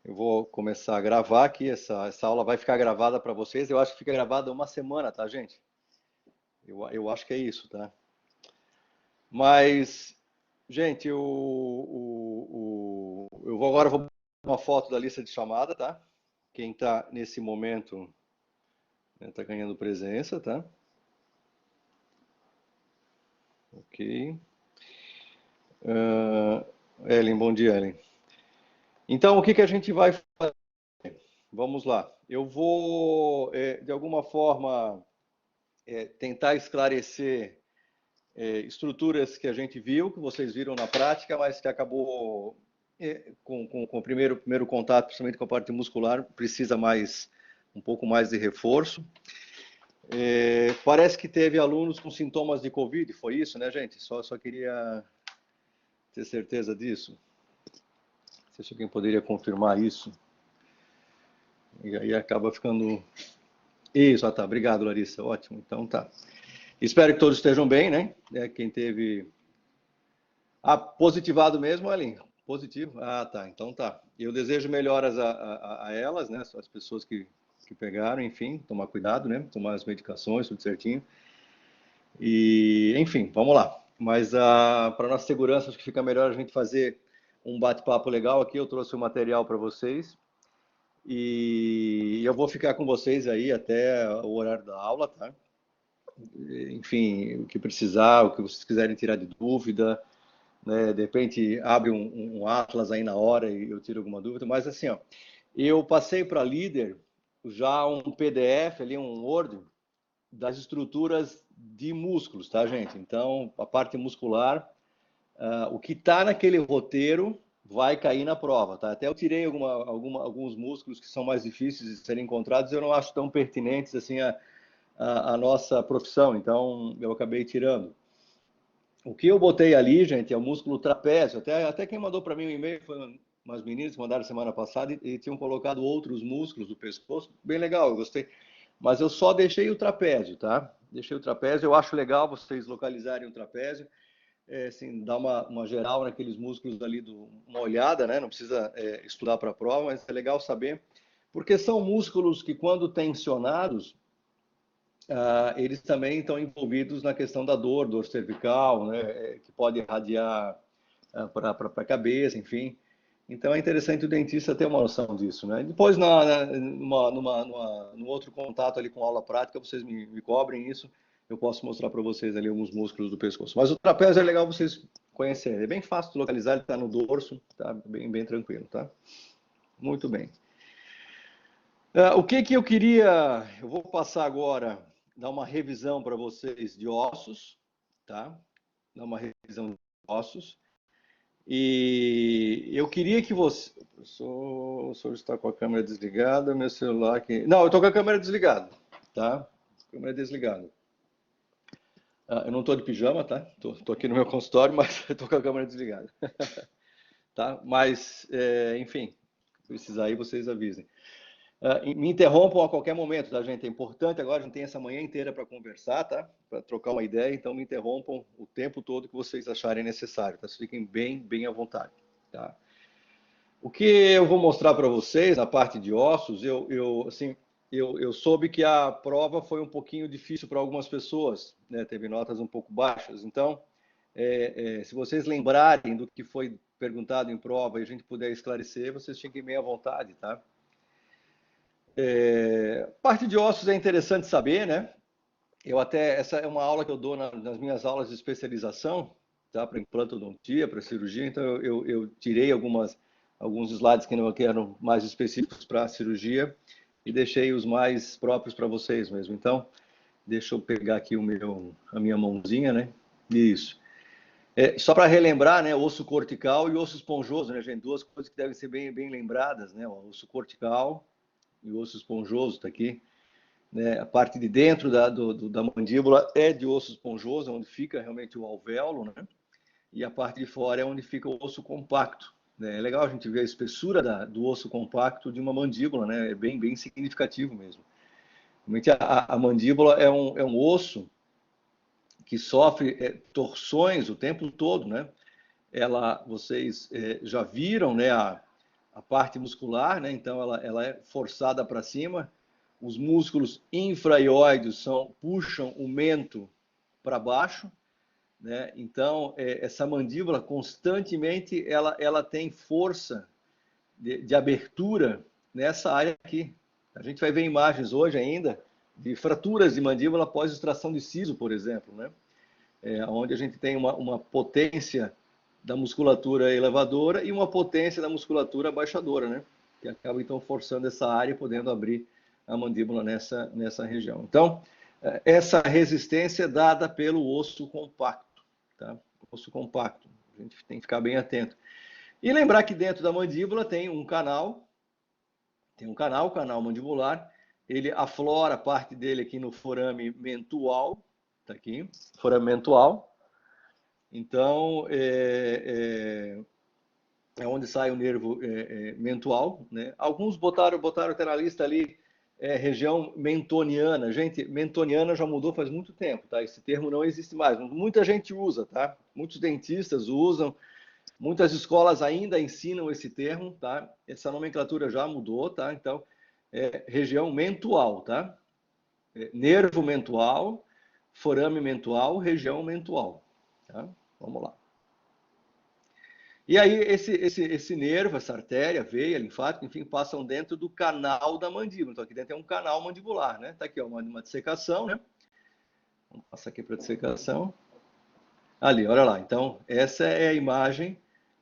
Eu vou começar a gravar aqui, essa aula vai ficar gravada para vocês. Eu acho que fica gravada uma semana, tá, gente? Eu acho que é isso, tá? Mas, gente, eu vou agora vou botar uma foto da lista de chamada, tá? Quem está nesse momento está ganhando presença, tá? Ok. Ellen, bom dia, Ellen. Então, o que que a gente vai fazer? Vamos lá. Eu vou, de alguma forma, tentar esclarecer estruturas que a gente viu, que vocês viram na prática, mas que acabou com o primeiro contato, principalmente com a parte muscular, precisa um pouco mais de reforço. Parece que teve alunos com sintomas de Covid, foi isso, né, gente? Só queria ter certeza disso. Não sei se alguém poderia confirmar isso. E aí acaba ficando... Isso, tá. Obrigado, Larissa. Ótimo. Então tá. Espero que todos estejam bem, né? Quem teve... Ah, positivado mesmo, Ellen? Positivo? Ah, tá. Então tá. Eu desejo melhoras a elas, né? As pessoas que pegaram, enfim, tomar cuidado, né? Tomar as medicações, tudo certinho. E, enfim, vamos lá. Mas para nossa segurança, acho que fica melhor a gente fazer um bate-papo legal aqui. Eu trouxe o material para vocês. E eu vou ficar com vocês aí até o horário da aula, tá? Enfim, o que precisar, o que vocês quiserem tirar de dúvida, né? De repente abre um Atlas aí na hora e eu tiro alguma dúvida, mas assim, ó, eu passei para líder já um PDF ali, um Word das estruturas de músculos, tá, gente? Então, a parte muscular, o que está naquele roteiro vai cair na prova, tá? Até eu tirei alguns músculos que são mais difíceis de serem encontrados, eu não acho tão pertinentes assim a nossa profissão, então eu acabei tirando. O que eu botei ali, gente, é o músculo trapézio. Até quem mandou para mim um e-mail foi umas meninas que mandaram semana passada e tinham colocado outros músculos do pescoço. Bem legal, eu gostei. Mas eu só deixei o trapézio, tá? Deixei o trapézio. Eu acho legal vocês localizarem o trapézio, assim, dar uma geral naqueles músculos ali, uma olhada, né? Não precisa estudar para a prova, mas é legal saber. Porque são músculos que, quando tensionados, eles também estão envolvidos na questão da dor cervical, né, que pode irradiar para a cabeça, enfim. Então é interessante o dentista ter uma noção disso, né? Depois, no outro contato ali com aula prática, vocês me cobrem isso, eu posso mostrar para vocês ali alguns músculos do pescoço. Mas o trapézio é legal vocês conhecerem, é bem fácil de localizar, ele está no dorso, tá bem tranquilo, tá? Muito bem. O que eu queria... Eu vou passar agora, dar uma revisão para vocês de ossos, tá? Dar uma revisão de ossos. E eu queria que você... O senhor está com a câmera desligada, meu celular aqui... Não, eu estou com a câmera desligada, tá? Câmera desligada. Eu não estou de pijama, tá? Estou aqui no meu consultório, mas estou com a câmera desligada. Tá? Mas, enfim, se precisar aí, vocês avisem. Me interrompam a qualquer momento, tá, gente? É importante agora, a gente tem essa manhã inteira para conversar, tá? Para trocar uma ideia, então me interrompam o tempo todo que vocês acharem necessário, tá? Fiquem bem à vontade, tá? O que eu vou mostrar para vocês na parte de ossos, eu soube que a prova foi um pouquinho difícil para algumas pessoas, né? Teve notas um pouco baixas, então, se vocês lembrarem do que foi perguntado em prova e a gente puder esclarecer, vocês fiquem bem à vontade, tá? Parte de ossos é interessante saber, né? Essa é uma aula que eu dou nas minhas aulas de especialização, tá? Para implantodontia, para cirurgia, então eu tirei alguns slides que eram mais específicos para a cirurgia e deixei os mais próprios para vocês mesmo. Então, deixa eu pegar aqui a minha mãozinha, né? Isso. Só para relembrar, né? Osso cortical e osso esponjoso, né, gente? Duas coisas que devem ser bem lembradas, né? O osso cortical e o osso esponjoso está aqui, né? A parte de dentro da mandíbula é de osso esponjoso, onde fica realmente o alvéolo, né? E a parte de fora é onde fica o osso compacto, né? É legal a gente ver a espessura do osso compacto de uma mandíbula, né? É bem significativo mesmo. Realmente a mandíbula é um osso que sofre torções o tempo todo, né? Vocês já viram, né, a parte muscular, né? Então ela é forçada para cima. Os músculos infraioides puxam o mento para baixo, né? Então essa mandíbula constantemente ela tem força de abertura nessa área aqui. A gente vai ver imagens hoje ainda de fraturas de mandíbula após extração de siso, por exemplo, né? Onde a gente tem uma potência da musculatura elevadora e uma potência da musculatura abaixadora, né? Que acaba então forçando essa área e podendo abrir a mandíbula nessa região. Então, essa resistência é dada pelo osso compacto, tá? Osso compacto. A gente tem que ficar bem atento. E lembrar que dentro da mandíbula tem um canal, canal mandibular. Ele aflora parte dele aqui no forame mentual, tá aqui, forame mentual. Então, é onde sai o nervo mentual, né? Alguns botaram até na lista ali região mentoniana. Gente, mentoniana já mudou faz muito tempo, tá? Esse termo não existe mais. Muita gente usa, tá? Muitos dentistas usam, muitas escolas ainda ensinam esse termo, tá? Essa nomenclatura já mudou, tá? Então, região mentual, tá? Nervo mentual, forame mentual, região mentual, tá? Vamos lá. E aí, esse nervo, essa artéria, veia, linfática, enfim, passam dentro do canal da mandíbula. Então, aqui dentro tem um canal mandibular, né? Tá aqui, ó, uma dissecação, né? Vamos passar aqui para a dissecação. Ali, olha lá. Então, essa é a imagem,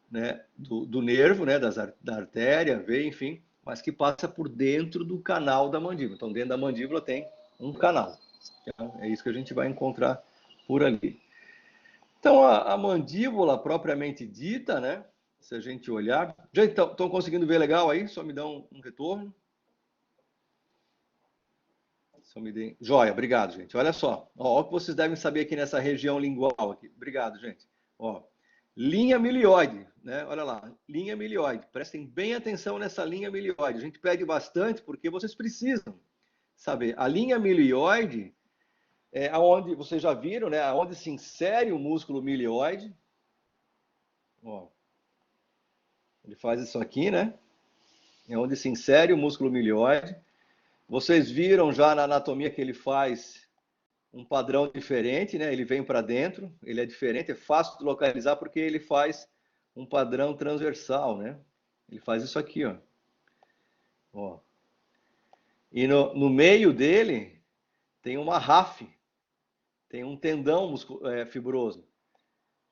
né, do nervo, né, da artéria, veia, enfim, mas que passa por dentro do canal da mandíbula. Então, dentro da mandíbula tem um canal. Então, é isso que a gente vai encontrar por ali. Então, a mandíbula propriamente dita, né? Se a gente olhar... Gente, estão conseguindo ver legal aí? Só me dão um retorno. Só me deem... Joia, obrigado, gente. Olha só. Ó, o que vocês devem saber aqui nessa região lingual aqui. Obrigado, gente. Ó, linha milioide, né? Olha lá, linha milioide. Prestem bem atenção nessa linha milioide. A gente pede bastante porque vocês precisam saber. A linha milioide é aonde, vocês já viram, né? Aonde se insere o músculo milioide. Ó, ele faz isso aqui, né? É onde se insere o músculo milioide. Vocês viram já na anatomia que ele faz um padrão diferente, né? Ele vem para dentro, ele é diferente, é fácil de localizar porque ele faz um padrão transversal, né? Ele faz isso aqui, ó. Ó. E no meio dele tem uma RAF, tem um tendão fibroso,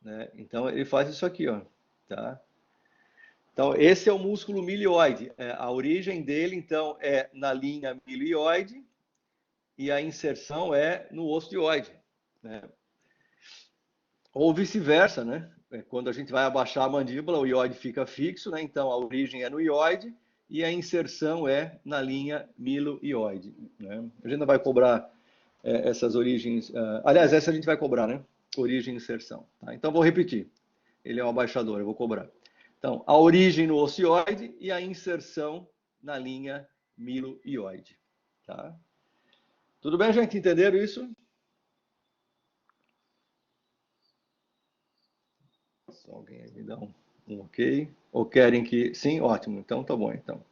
né? Então ele faz isso aqui, ó, tá? Então esse é o músculo milioide. A origem dele, então, é na linha milioide e a inserção é no ostioide, né? Ou vice-versa, né? Quando a gente vai abaixar a mandíbula, o ióide fica fixo, né? Então a origem é no ióide e a inserção é na linha miloioide, né? A gente não vai cobrar essas origens. Aliás, essa a gente vai cobrar, né? Origem e inserção. Tá? Então vou repetir. Ele é um abaixador, eu vou cobrar. Então, a origem no ostioide e a inserção na linha miloioide. Tá? Tudo bem, gente? Entenderam isso? Só alguém aí me dá um ok. Ou querem que... Sim, ótimo. Então, tá bom. Então,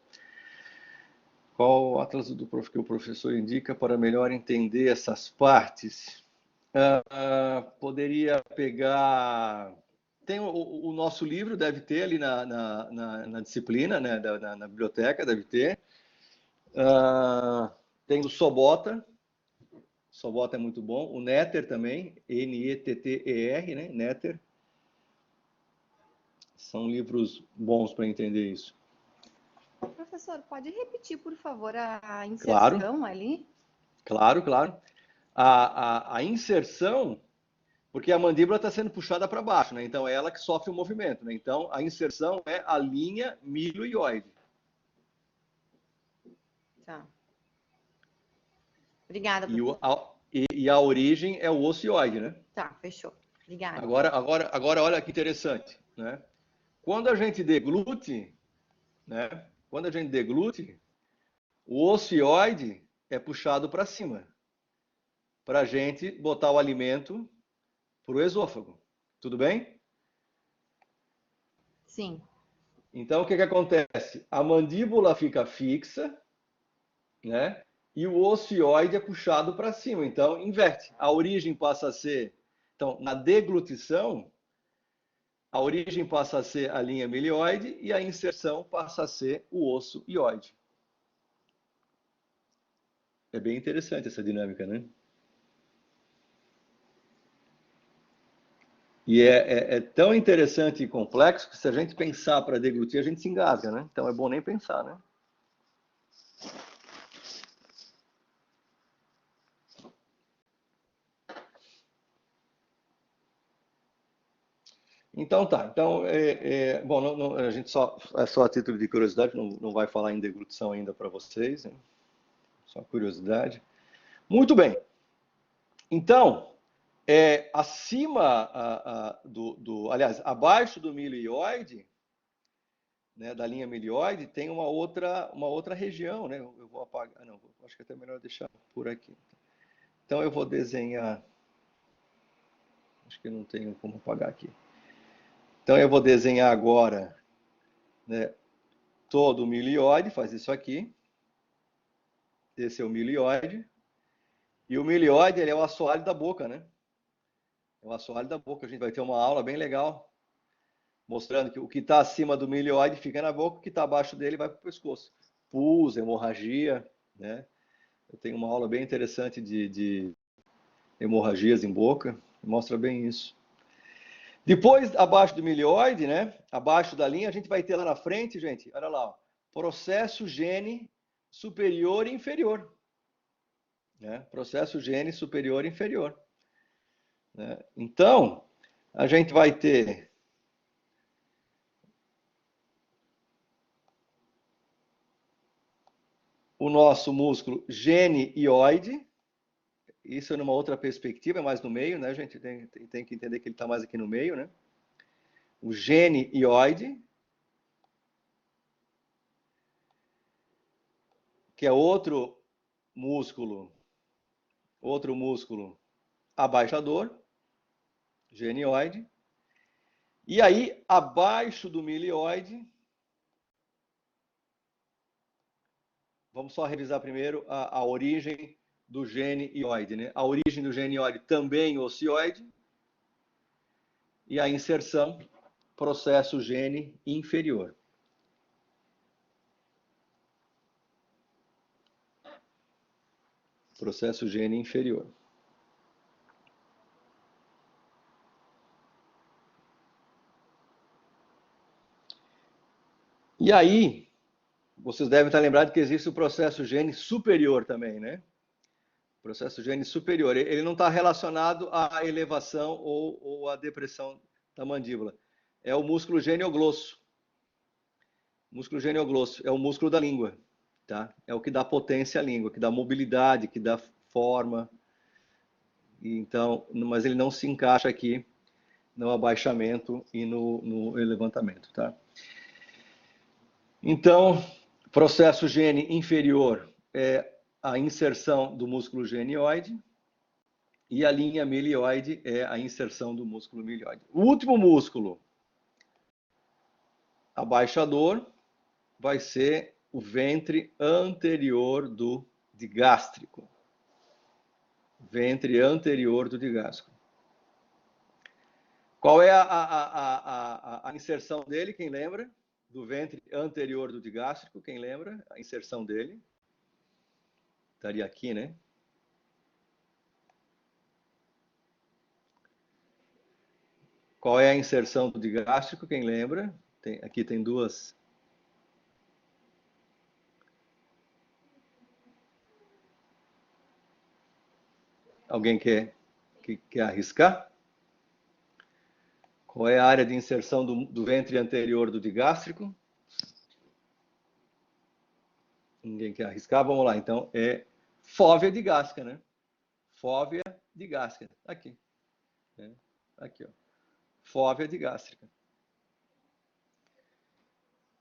qual o atlas que o professor indica para melhor entender essas partes? Poderia pegar... Tem o nosso livro, deve ter ali na disciplina, né? na biblioteca, deve ter. Tem o Sobota. Sobota é muito bom. O Netter também, N-E-T-T-E-R, né? Netter. São livros bons para entender isso. Professor, pode repetir, por favor, a inserção Claro, ali? claro, claro. A inserção, porque a mandíbula está sendo puxada para baixo, né? Então é ela que sofre o movimento, né? Então a inserção é a linha miloioide. Tá. Obrigada, E, professor. e a origem é o ocioide, né? Tá, fechou. Obrigada. Agora olha que interessante, né? Quando a gente deglute, né? Quando a gente deglute, o ocioide é puxado para cima, para a gente botar o alimento para o esôfago. Tudo bem? Sim. Então, o que acontece? A mandíbula fica fixa, né? E o ocioide é puxado para cima. Então, inverte. A origem passa a ser... Então, na deglutição, a origem passa a ser a linha milioide e a inserção passa a ser o osso ióide. É bem interessante essa dinâmica, né? E é tão interessante e complexo que se a gente pensar para deglutir, a gente se engasga, né? Então é bom nem pensar, né? Então tá. Então, bom, a gente é só a título de curiosidade, não vai falar em deglutição ainda para vocês, né? Só curiosidade. Muito bem. Então, acima aliás, abaixo do milioide, né, da linha milioide, tem uma outra região, né? Eu vou apagar, não, acho que é até melhor deixar por aqui. Então eu vou desenhar, acho que não tenho como apagar aqui. Então eu vou desenhar agora, né, todo o milioide, faz isso aqui. Esse é o milioide. E o milioide, ele é o assoalho da boca, né? É o assoalho da boca. A gente vai ter uma aula bem legal, mostrando que o que está acima do milioide fica na boca, o que está abaixo dele vai para o pescoço. Pus, hemorragia, né? Eu tenho uma aula bem interessante de hemorragias em boca, mostra bem isso. Depois, abaixo do milioide, né? Abaixo da linha, a gente vai ter lá na frente, gente, olha lá, ó, processo gene superior e inferior. Né? Processo gene superior e inferior. Né? Então, a gente vai ter o nosso músculo gene-ióide. Isso é numa outra perspectiva, é mais no meio, né? A gente tem que entender que ele está mais aqui no meio, né? O gene-ióide, que é outro músculo abaixador, genioide. E aí, abaixo do milioide, vamos só revisar primeiro a origem do gene ióide, né? A origem do gene ióide também ocioide. E a inserção, processo gene inferior. Processo gene inferior. E aí, vocês devem estar lembrados que existe o processo gene superior também, né? Processo gene superior. Ele não está relacionado à elevação ou à depressão da mandíbula. É o músculo geniogrosso. O músculo geniogrosso é o músculo da língua, tá? É o que dá potência à língua, que dá mobilidade, que dá forma. Então, mas ele não se encaixa aqui no abaixamento e no levantamento, tá? Então, processo gene inferior é a inserção do músculo genioide e a linha milioide é a inserção do músculo milioide. O último músculo abaixador vai ser o ventre anterior do digástrico. Ventre anterior do digástrico. Qual é a inserção dele? Quem lembra? Do ventre anterior do digástrico, quem lembra? A inserção dele. Estaria aqui, né? Qual é a inserção do digástrico? Quem lembra? Aqui tem duas. Alguém quer arriscar? Qual é a área de inserção do ventre anterior do digástrico? Ninguém quer arriscar? Vamos lá, então. É fóvea digástrica, né? Fóvea digástrica. Aqui. Aqui, ó. Fóvea digástrica.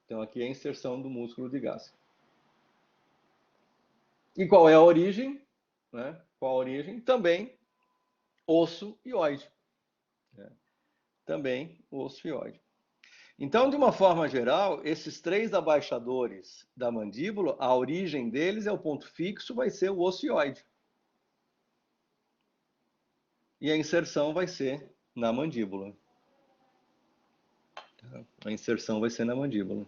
Então, aqui é a inserção do músculo digástrico. E qual é a origem? Né? Qual a origem? Também osso ióide. Né? Também osso ióide. Então, de uma forma geral, esses 3 abaixadores da mandíbula, a origem deles é o ponto fixo, vai ser o ocioide. E a inserção vai ser na mandíbula. A inserção vai ser na mandíbula.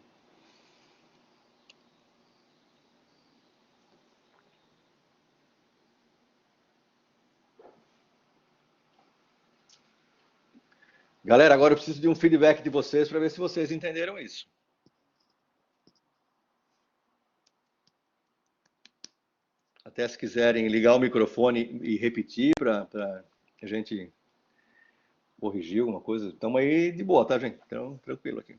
Galera, agora eu preciso de um feedback de vocês para ver se vocês entenderam isso. Até se quiserem ligar o microfone e repetir para a gente corrigir alguma coisa. Estamos aí de boa, tá, gente? Então, tranquilo aqui.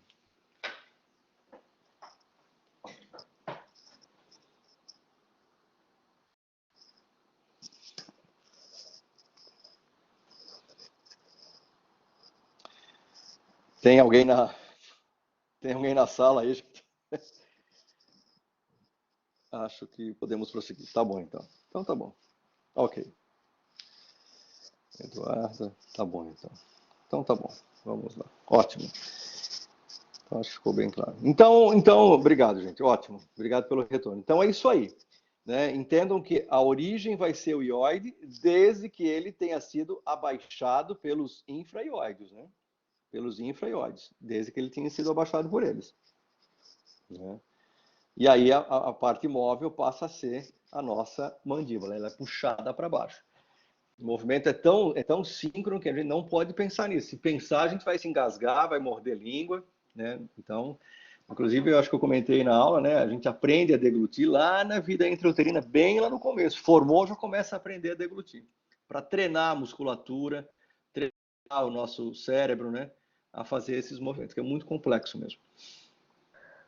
Tem alguém na sala aí? Acho que podemos prosseguir. Tá bom, então. Então tá bom. Ok. Eduardo, tá bom, então. Então tá bom. Vamos lá. Ótimo. Então acho que ficou bem claro. Então, obrigado, gente. Ótimo. Obrigado pelo retorno. Então é isso aí. Né? Entendam que a origem vai ser o ióide desde que ele tenha sido abaixado pelos infra-ióides, né? Pelos infra-ióides, desde que ele tenha sido abaixado por eles. Né? E aí a parte móvel passa a ser a nossa mandíbula, ela é puxada para baixo. O movimento é tão síncrono que a gente não pode pensar nisso. Se pensar, a gente vai se engasgar, vai morder língua, né? Então, inclusive, eu acho que eu comentei na aula, né? A gente aprende a deglutir lá na vida intrauterina, bem lá no começo. Formou, já começa a aprender a deglutir. Para treinar a musculatura, treinar o nosso cérebro, né? A fazer esses movimentos, que é muito complexo mesmo.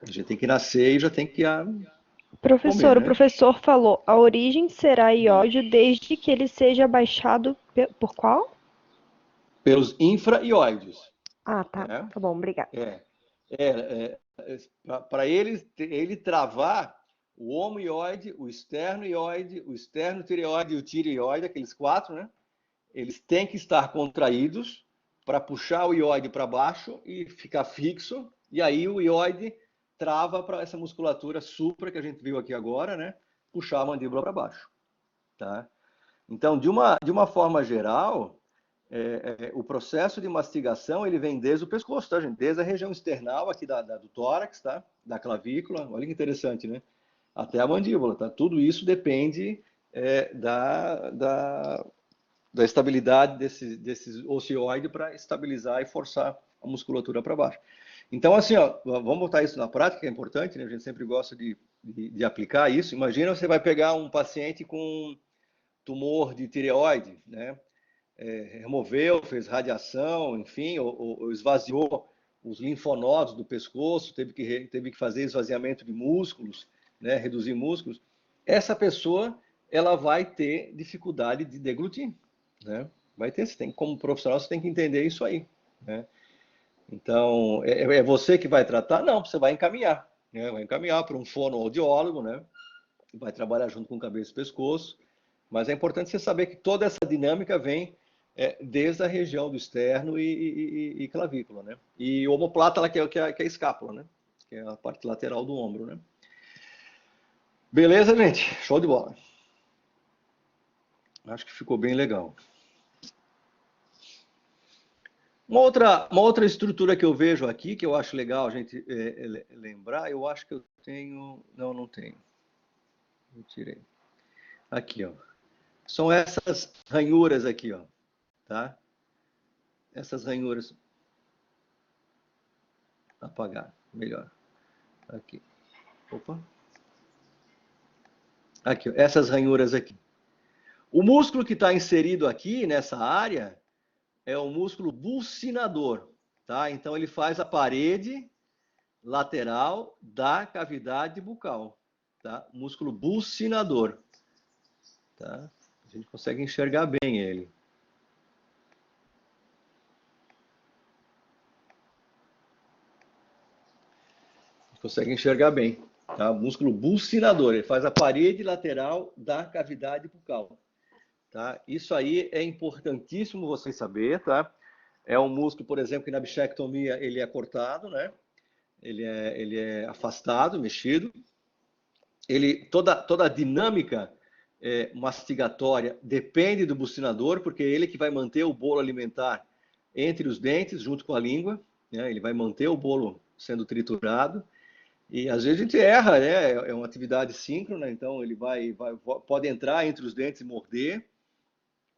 A gente tem que nascer e já tem que Professor, comer, o né? professor falou, a origem será iódio desde que ele seja abaixado por qual? Pelos infra-ióides. Ah, tá. Né? Tá bom, obrigada. Para ele travar o homoióide, o esternoióide, o esternotireoide e o tireoide, aqueles 4, né? Eles têm que estar contraídos para puxar o ióide para baixo e ficar fixo, e aí o ióide trava para essa musculatura supra que a gente viu aqui agora, né? Puxar a mandíbula para baixo. Tá? Então, de uma forma geral, o processo de mastigação ele vem desde o pescoço, tá, gente? Desde a região esternal aqui do tórax, tá? Da clavícula, olha que interessante, né? Até a mandíbula, tá? Tudo isso depende da estabilidade desses ocioides para estabilizar e forçar a musculatura para baixo. Então, assim, ó, vamos botar isso na prática, que é importante, né? A gente sempre gosta de aplicar isso. Imagina você vai pegar um paciente com tumor de tireoide, né? Removeu, fez radiação, enfim, ou esvaziou os linfonodos do pescoço, teve que fazer esvaziamento de músculos, né? Reduzir músculos. Essa pessoa, ela vai ter dificuldade de deglutir, né? Vai ter, como profissional, você tem que entender isso aí, né? Então, é você que vai tratar? Não, você vai encaminhar, né? Vai encaminhar para um fonoaudiólogo, né? Vai trabalhar junto com cabeça e pescoço, mas é importante você saber que toda essa dinâmica vem desde a região do externo e clavícula, né? E o omoplata, que é a escápula, né? Que é a parte lateral do ombro, né? Beleza, gente? Show de bola. Acho que ficou bem legal. Uma outra estrutura que eu vejo aqui, que eu acho legal a gente lembrar, eu acho que eu tenho... Não tenho. Eu tirei. Aqui, ó. São essas ranhuras aqui, ó. Tá? Essas ranhuras. Apagar, melhor. Aqui. Opa. Aqui, ó. Essas ranhuras aqui. O músculo que está inserido aqui nessa área é o músculo bucinador, tá? Então ele faz a parede lateral da cavidade bucal, tá? Músculo bucinador, tá? A gente consegue enxergar bem ele. A gente consegue enxergar bem, tá? Músculo bucinador, ele faz a parede lateral da cavidade bucal, tá? Isso aí é importantíssimo vocês saber, tá? É um músculo, por exemplo, que na bichectomia ele é cortado, né? Ele é afastado, mexido. Toda a dinâmica mastigatória depende do bucinador, porque é ele que vai manter o bolo alimentar entre os dentes, junto com a língua, né? Ele vai manter o bolo sendo triturado. E às vezes a gente erra, né? É uma atividade síncrona, então ele pode entrar entre os dentes e morder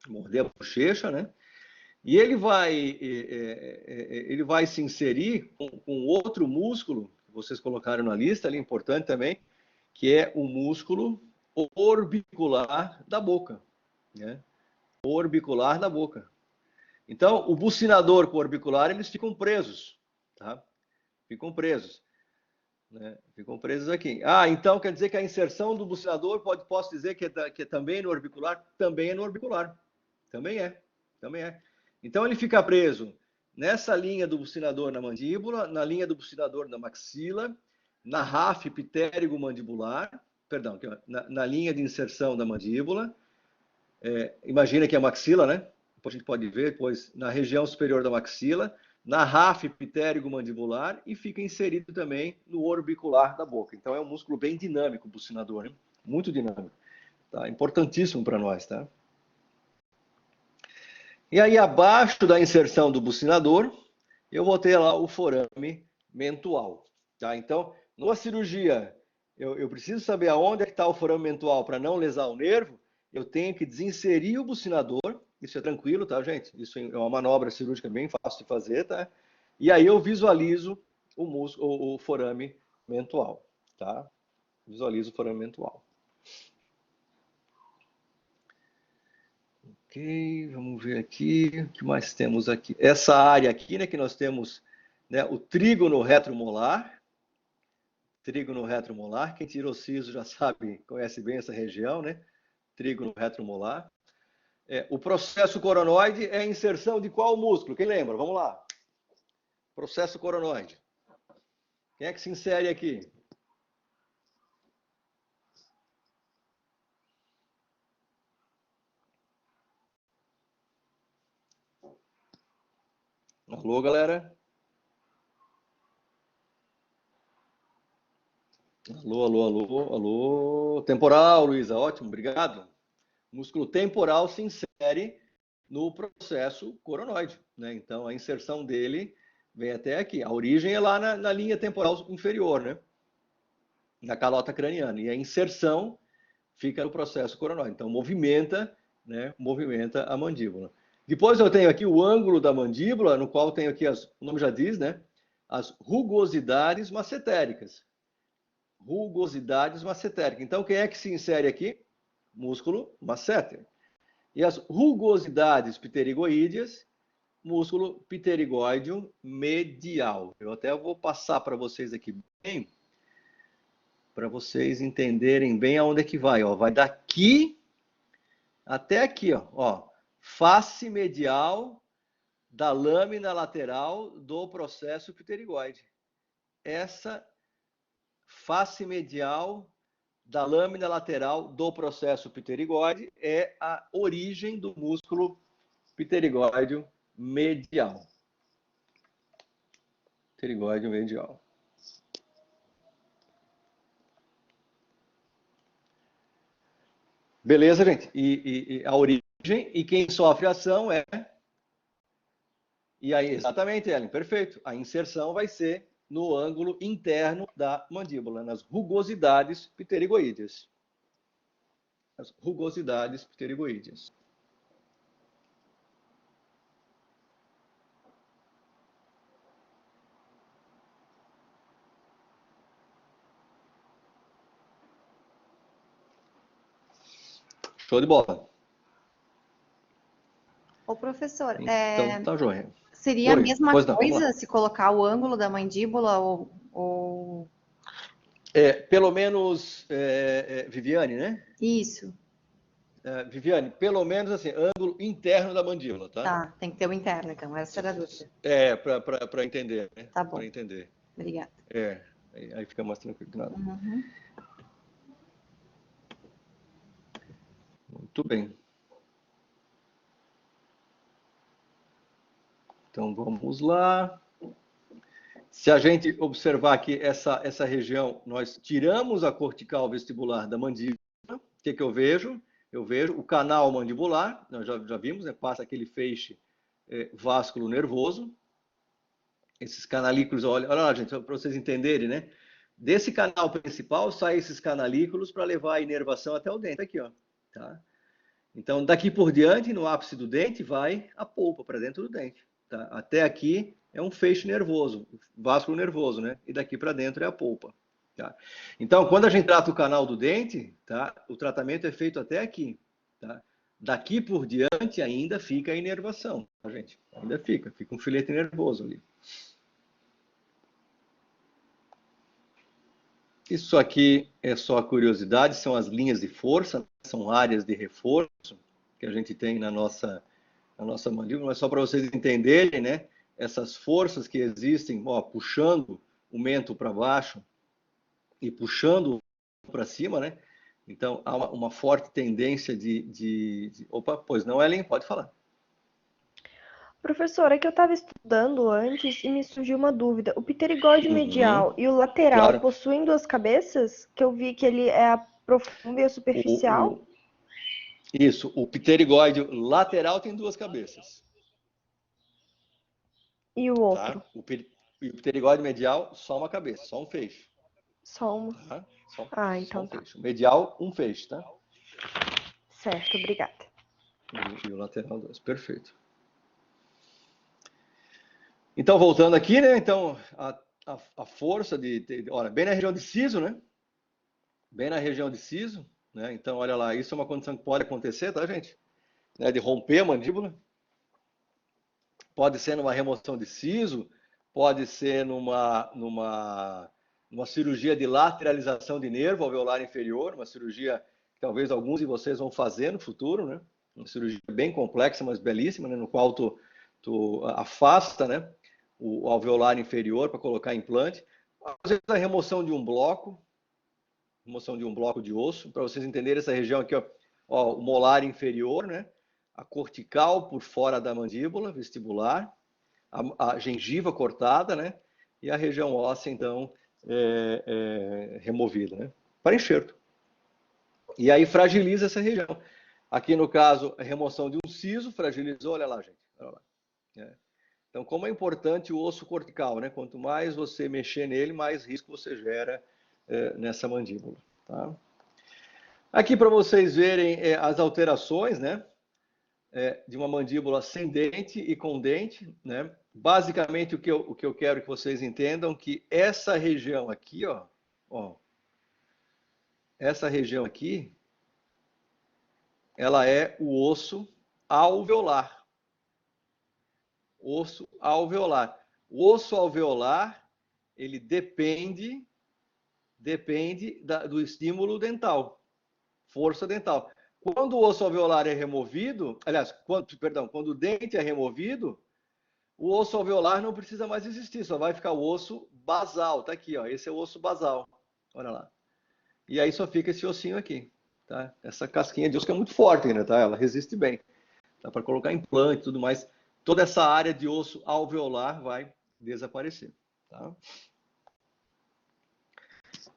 a bochecha, né? E ele vai se inserir com outro músculo, que vocês colocaram na lista ali, importante também, que é o músculo orbicular da boca, né? Orbicular da boca. Então, o bucinador com o orbicular, eles ficam presos, tá? Ficam presos, né? Ficam presos aqui. Ah, então quer dizer que a inserção do bucinador, posso dizer que é também no orbicular? Também é no orbicular. Também é. Também é. Então, ele fica preso nessa linha do bucinador na mandíbula, na linha do bucinador na maxila, na ráfia pitérigo-mandibular, perdão, na linha de inserção da mandíbula. Imagina que é a maxila, né? Depois a gente pode ver, depois na região superior da maxila, na ráfia pitérigo-mandibular e fica inserido também no orbicular da boca. Então é um músculo bem dinâmico, o bucinador, né? Muito dinâmico. Tá? Importantíssimo para nós, tá? E aí, abaixo da inserção do bucinador, eu vou ter lá o forame mentual. Tá? Então, numa cirurgia, eu preciso saber aonde é que está o forame mentual para não lesar o nervo. Eu tenho que desinserir o bucinador. Isso é tranquilo, tá, gente? Isso é uma manobra cirúrgica bem fácil de fazer, tá? E aí eu visualizo o forame mentual, tá? Visualizo o forame mentual. Ok, vamos ver aqui, o que mais temos aqui? Essa área aqui, né, que nós temos, né, o trígono retromolar. Trígono retromolar, quem tirou siso já sabe, conhece bem essa região, né? Trígono retromolar. O processo coronoide é a inserção de qual músculo? Quem lembra? Vamos lá. Processo coronoide. Quem é que se insere aqui? Alô, galera? Alô, alô, alô, alô. Temporal, Luísa, ótimo, obrigado. O músculo temporal se insere no processo coronoide, né? Então, a inserção dele vem até aqui. A origem é lá na linha temporal inferior, né? Na calota craniana. E a inserção fica no processo coronoide. Então, movimenta, né? Movimenta a mandíbula. Depois eu tenho aqui o ângulo da mandíbula, no qual tenho aqui, o nome já diz, né? As rugosidades macetéricas. Rugosidades macetéricas. Então, quem é que se insere aqui? Músculo masseter. E as rugosidades pterigoídeas, músculo pterigóideo medial. Eu até vou passar para vocês aqui bem, para vocês entenderem bem aonde é que vai. Ó. Vai daqui até aqui, ó. Face medial da lâmina lateral do processo pterigóide. Essa face medial da lâmina lateral do processo pterigóide é a origem do músculo pterigóideo medial. Pterigóideo medial. Beleza, gente? E a origem e quem sofre ação é... E aí, exatamente, Ellen, perfeito. A inserção vai ser no ângulo interno da mandíbula, nas rugosidades pterigoídeas. As rugosidades pterigoídeas. Show de bola. Ô, professor, Então, tá joia. seria a mesma não, coisa se colocar o ângulo da mandíbula ou... Pelo menos, Viviane, né? Isso. Viviane, pelo menos assim, ângulo interno da mandíbula, tá? Tá, tem que ter o interno, então. Essa era a dúvida. Para entender, né? Tá bom. Para entender. Obrigada. Aí fica mais tranquilo que nada. Uhum. Muito bem. Então, vamos lá. Se a gente observar aqui essa região, nós tiramos a cortical vestibular da mandíbula. O que eu vejo? Eu vejo o canal mandibular, nós já vimos, né? Passa aquele feixe vásculo nervoso. Esses canalículos, olha lá, gente, para vocês entenderem, né? Desse canal principal, saem esses canalículos para levar a inervação até o dente, aqui, ó. Tá? Então, daqui por diante, no ápice do dente, vai a polpa para dentro do dente. Tá? Até aqui é um feixe nervoso, vásculo nervoso, né? E daqui para dentro é a polpa. Tá? Então, quando a gente trata o canal do dente, tá? O tratamento é feito até aqui. Tá? Daqui por diante ainda fica a inervação, tá, gente? Ainda fica um filete nervoso ali. Isso aqui é só a curiosidade, são as linhas de força, são áreas de reforço que a gente tem na nossa mandíbula, mas só para vocês entenderem, né? Essas forças que existem, ó, puxando o mento para baixo e puxando para cima, né? Então, há uma forte tendência Opa, pois não, Ellen, pode falar. Professor, é que eu estava estudando antes e me surgiu uma dúvida. O pterigóide medial e o lateral Claro. possuem duas cabeças? Que eu vi que ele é a profunda e a superficial. Isso, o pterigóide lateral tem duas cabeças. E o outro? Tá? O pterigóide medial, só uma cabeça, só um feixe. Só uma. Tá? Então só um tá. feixe. O medial, um feixe, tá? Certo, obrigada. E o lateral, dois. Perfeito. Então, voltando aqui, né? Então, a força olha, bem na região de siso, né? Bem na região de siso, né? Então, olha lá, isso é uma condição que pode acontecer, tá, gente? Né, de romper a mandíbula. Pode ser numa remoção de siso, pode ser numa cirurgia de lateralização de nervo alveolar inferior, uma cirurgia que talvez alguns de vocês vão fazer no futuro, né? Uma cirurgia bem complexa, mas belíssima, né? No qual tu afasta, né? O alveolar inferior para colocar implante. Às vezes a remoção de um bloco de osso, para vocês entenderem essa região aqui, ó, o molar inferior, né? A cortical por fora da mandíbula vestibular, a gengiva cortada, né? E a região óssea, então, removida, né? Para enxerto. E aí fragiliza essa região. Aqui, no caso, a remoção de um siso fragilizou, olha lá, gente. Olha lá. Então, como é importante o osso cortical, né? Quanto mais você mexer nele, mais risco você gera nessa mandíbula. Tá? Aqui para vocês verem as alterações, né? De uma mandíbula sem dente e com dente, né? Basicamente, o que eu quero que vocês entendam que essa região aqui, ó, essa região aqui, ela é o osso alveolar. Osso alveolar. O osso alveolar, ele depende do estímulo dental, força dental. Quando o osso alveolar é removido, aliás, quando o dente é removido, o osso alveolar não precisa mais existir, só vai ficar o osso basal. Tá aqui, ó, esse é o osso basal. Olha lá. E aí só fica esse ossinho aqui, tá? Essa casquinha de osso que é muito forte ainda, tá? Ela resiste bem. Dá para colocar implante e tudo mais. Toda essa área de osso alveolar vai desaparecer, tá?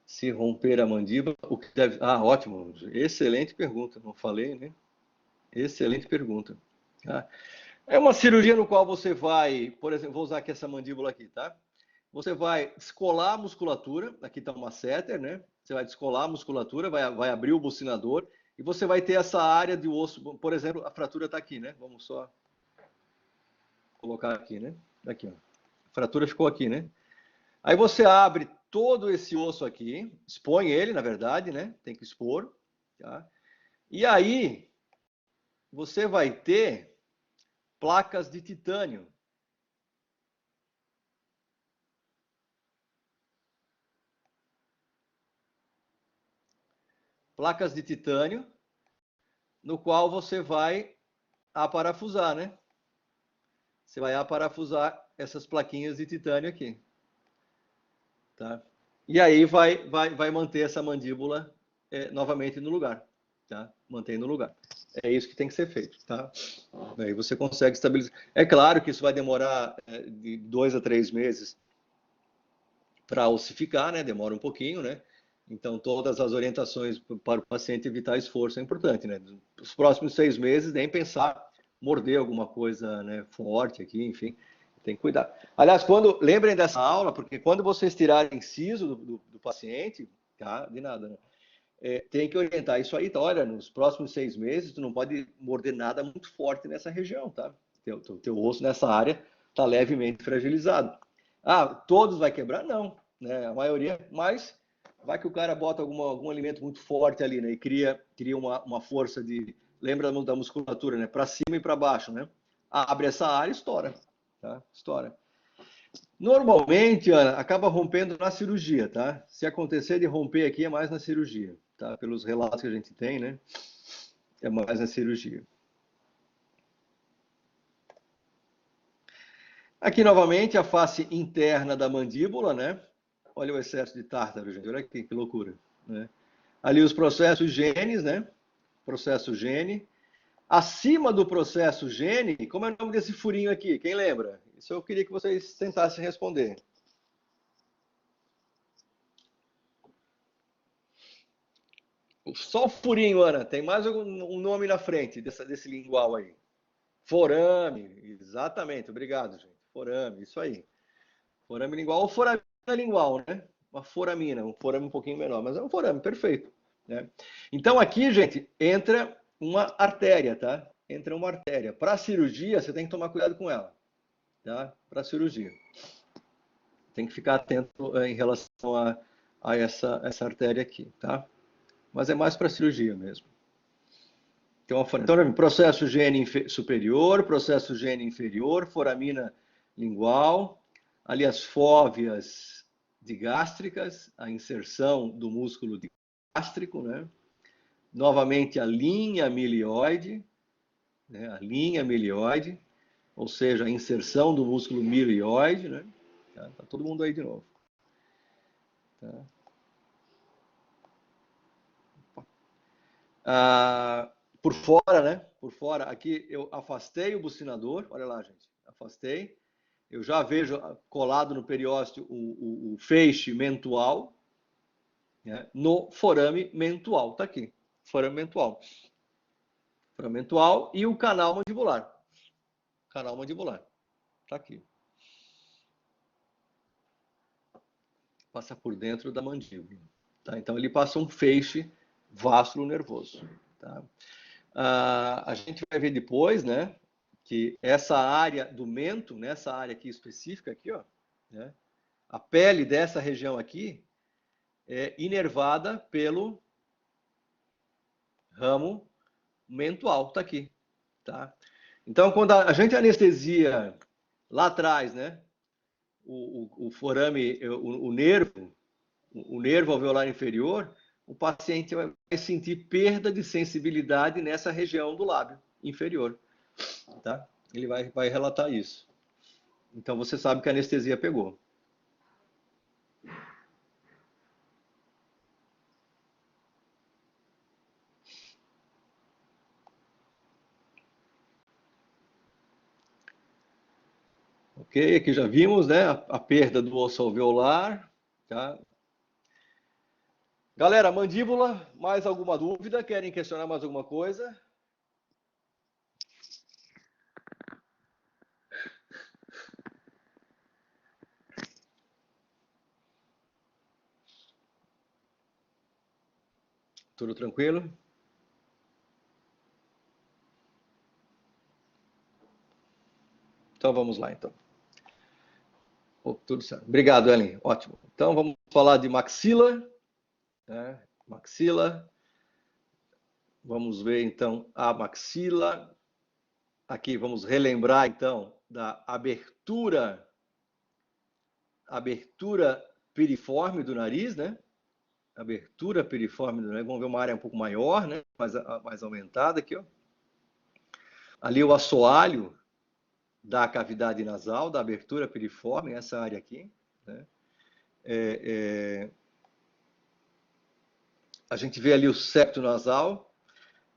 Se romper a mandíbula, o que deve... Ah, ótimo. Excelente pergunta. Não falei, né? Excelente pergunta. Tá? É uma cirurgia no qual você vai, por exemplo, vou usar aqui essa mandíbula aqui, tá? Você vai descolar a musculatura, aqui está uma masseter, né? Você vai descolar a musculatura, vai abrir o bucinador e você vai ter essa área de osso, por exemplo, a fratura está aqui, né? Vamos só colocar aqui, né? Aqui, ó. A fratura ficou aqui, né? Aí você abre todo esse osso aqui, expõe ele, na verdade, né? Tem que expor, tá? E aí você vai ter placas de titânio. Placas de titânio, no qual você vai aparafusar, né? Você vai aparafusar essas plaquinhas de titânio aqui. Tá? E aí vai manter essa mandíbula novamente no lugar. Tá? Mantém no lugar. É isso que tem que ser feito, tá? Aí você consegue estabilizar. É claro que isso vai demorar de 2 a 3 meses para ossificar, né? Demora um pouquinho, né? Então, todas as orientações para o paciente evitar esforço é importante, né? Os próximos 6 meses, nem pensar morder alguma coisa, né, forte aqui, enfim, tem que cuidar. Aliás, lembrem dessa aula, porque quando vocês tirarem siso do paciente, tá? De nada, né? Tem que orientar isso aí, tá? Olha, nos próximos 6 meses, tu não pode morder nada muito forte nessa região, tá? Teu osso nessa área está levemente fragilizado. Ah, todos vai quebrar? Não, né? A maioria, mas vai que o cara bota algum alimento muito forte ali, né? E cria uma força de... Lembra da musculatura, né? Para cima e para baixo, né? Abre essa área e estoura, tá? Estoura. Normalmente, Ana, acaba rompendo na cirurgia, tá? Se acontecer de romper aqui, é mais na cirurgia, tá? Pelos relatos que a gente tem, né? É mais na cirurgia. Aqui, novamente, a face interna da mandíbula, né? Olha o excesso de tártaro, gente. Olha aqui, que loucura, né? Ali os processos genes, né? Processo gene. Acima do processo gene, como é o nome desse furinho aqui? Quem lembra? Isso eu queria que vocês tentassem responder. Só o furinho, Ana. Tem mais um nome na frente desse lingual aí. Forame. Exatamente. Obrigado, gente. Forame. Isso aí. Forame lingual ou foramina lingual, né? Uma foramina. Um forame um pouquinho menor. Mas é um forame. Perfeito. Né? Então, aqui, gente, entra uma artéria, tá? Entra uma artéria. Para cirurgia, você tem que tomar cuidado com ela. Tá? Para cirurgia. Tem que ficar atento em relação a essa artéria aqui, tá? Mas é mais para cirurgia mesmo. Então, processo gene superior, processo gene inferior, foramina lingual, ali as fóveas digástricas, a inserção do músculo digástrico, né? Novamente a linha milioide, né? A linha milioide, ou seja, a inserção do músculo milioide, né? Tá todo mundo aí de novo. Tá? Por fora, né? Por fora, aqui eu afastei o bucinador, olha lá, gente, afastei. Eu já vejo colado no periósteo o feixe mentual, né? No forame mentual, tá aqui, forame mentual. Forame mentual e o canal mandibular. Canal mandibular, tá aqui. Passa por dentro da mandíbula, tá? Então ele passa um feixe vástulo nervoso, tá? A gente vai ver depois, né, que essa área do mento, nessa área aqui específica aqui, ó, né, a pele dessa região aqui é inervada pelo ramo mentual, tá aqui, tá? Então, quando a gente anestesia lá atrás, né, o forame, o nervo alveolar inferior, o paciente vai sentir perda de sensibilidade nessa região do lábio inferior, tá? Ele vai relatar isso. Então você sabe que a anestesia pegou. Ok, aqui já vimos, né, a perda do osso alveolar, tá? Galera, mandíbula, mais alguma dúvida? Querem questionar mais alguma coisa? Tudo tranquilo? Então vamos lá, então. Oh, tudo certo. Obrigado, Ellen. Ótimo. Então vamos falar de maxila, né? Maxila. Vamos ver então a maxila. Aqui vamos relembrar então da abertura piriforme do nariz, né? Abertura piriforme do nariz. Vamos ver uma área um pouco maior, né? Mais aumentada aqui, ó. Ali o assoalho da cavidade nasal, da abertura piriforme, essa área aqui, né? A gente vê ali o septo nasal,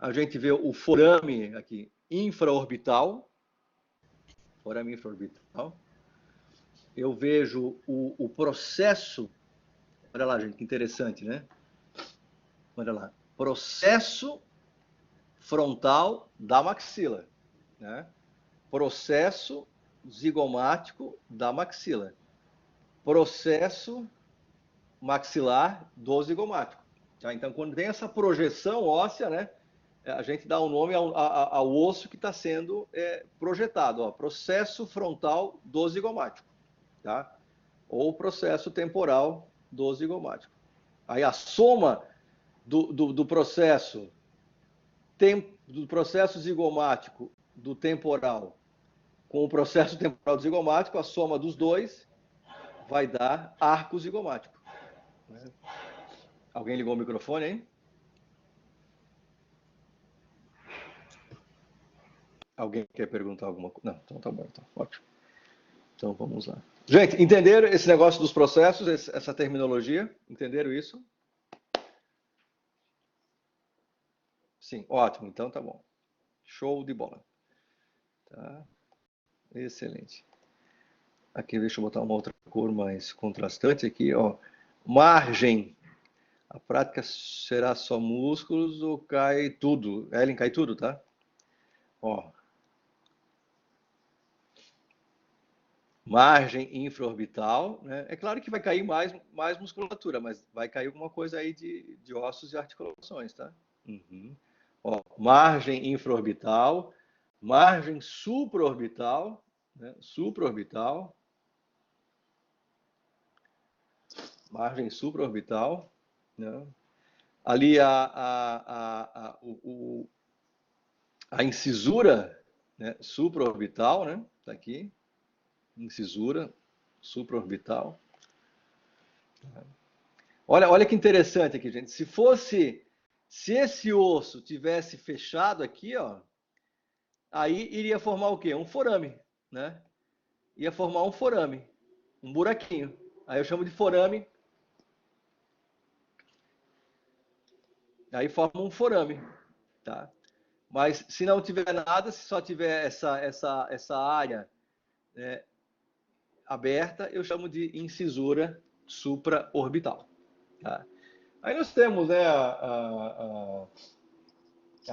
A gente vê o forame aqui infraorbital. Forame infraorbital. Eu vejo o processo. Olha lá, gente, que interessante, né? Olha lá. Processo frontal da maxila, né? Processo zigomático da maxila. Processo maxilar do zigomático. Tá? Então, quando tem essa projeção óssea, né, a gente dá o nome ao osso que está sendo projetado. Ó, processo frontal do zigomático. Tá? Ou processo temporal do zigomático. Aí a soma do processo zigomático do temporal com o processo temporal do zigomático, a soma dos dois vai dar arco zigomático. Alguém ligou o microfone, hein? Alguém quer perguntar alguma coisa? Não, então tá bom, então, ótimo. Então vamos lá. Gente, entenderam esse negócio dos processos, essa terminologia? Entenderam isso? Sim, ótimo, então tá bom. Show de bola. Tá. Excelente. Aqui, deixa eu botar uma outra cor mais contrastante aqui, ó. Margem. A prática será só músculos ou cai tudo? Ellen, cai tudo, tá? Ó. Margem infraorbital, né? É claro que vai cair mais musculatura, mas vai cair alguma coisa aí de ossos e articulações, tá? Uhum. Ó, margem infraorbital, margem supraorbital, né? Supraorbital, margem supraorbital, né? Ali a incisura, né? Supraorbital, né? Tá aqui, incisura supraorbital. Olha que interessante aqui, gente. Se esse osso tivesse fechado aqui, ó, aí iria formar o quê? Um forame, né? Ia formar um forame, um buraquinho. Aí eu chamo de forame. Aí forma um forame, tá? Mas se não tiver nada, se só tiver essa área, né, aberta, eu chamo de incisura supraorbital. Tá? Aí nós temos, né, a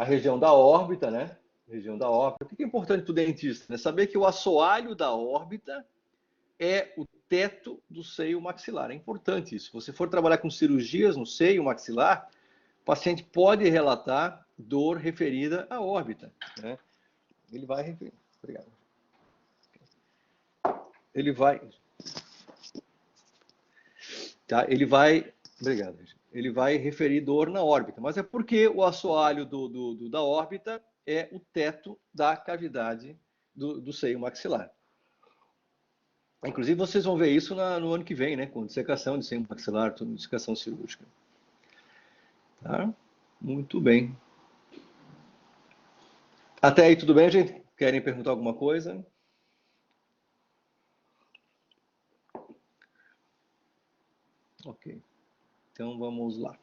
região da órbita, né? Região da órbita. O que é importante para o dentista? Né? Saber que o assoalho da órbita é o teto do seio maxilar. É importante isso. Se você for trabalhar com cirurgias no seio maxilar, o paciente pode relatar dor referida à órbita. Né? Ele vai referir. Obrigado. Ele vai. Tá? Obrigado. Ele vai referir dor na órbita, mas é porque o assoalho da órbita é o teto da cavidade do seio maxilar. Inclusive, vocês vão ver isso no ano que vem, né? Com dissecação de seio maxilar, dissecação cirúrgica. Tá? Muito bem. Até aí, tudo bem, gente? Querem perguntar alguma coisa? Ok. Então, vamos lá.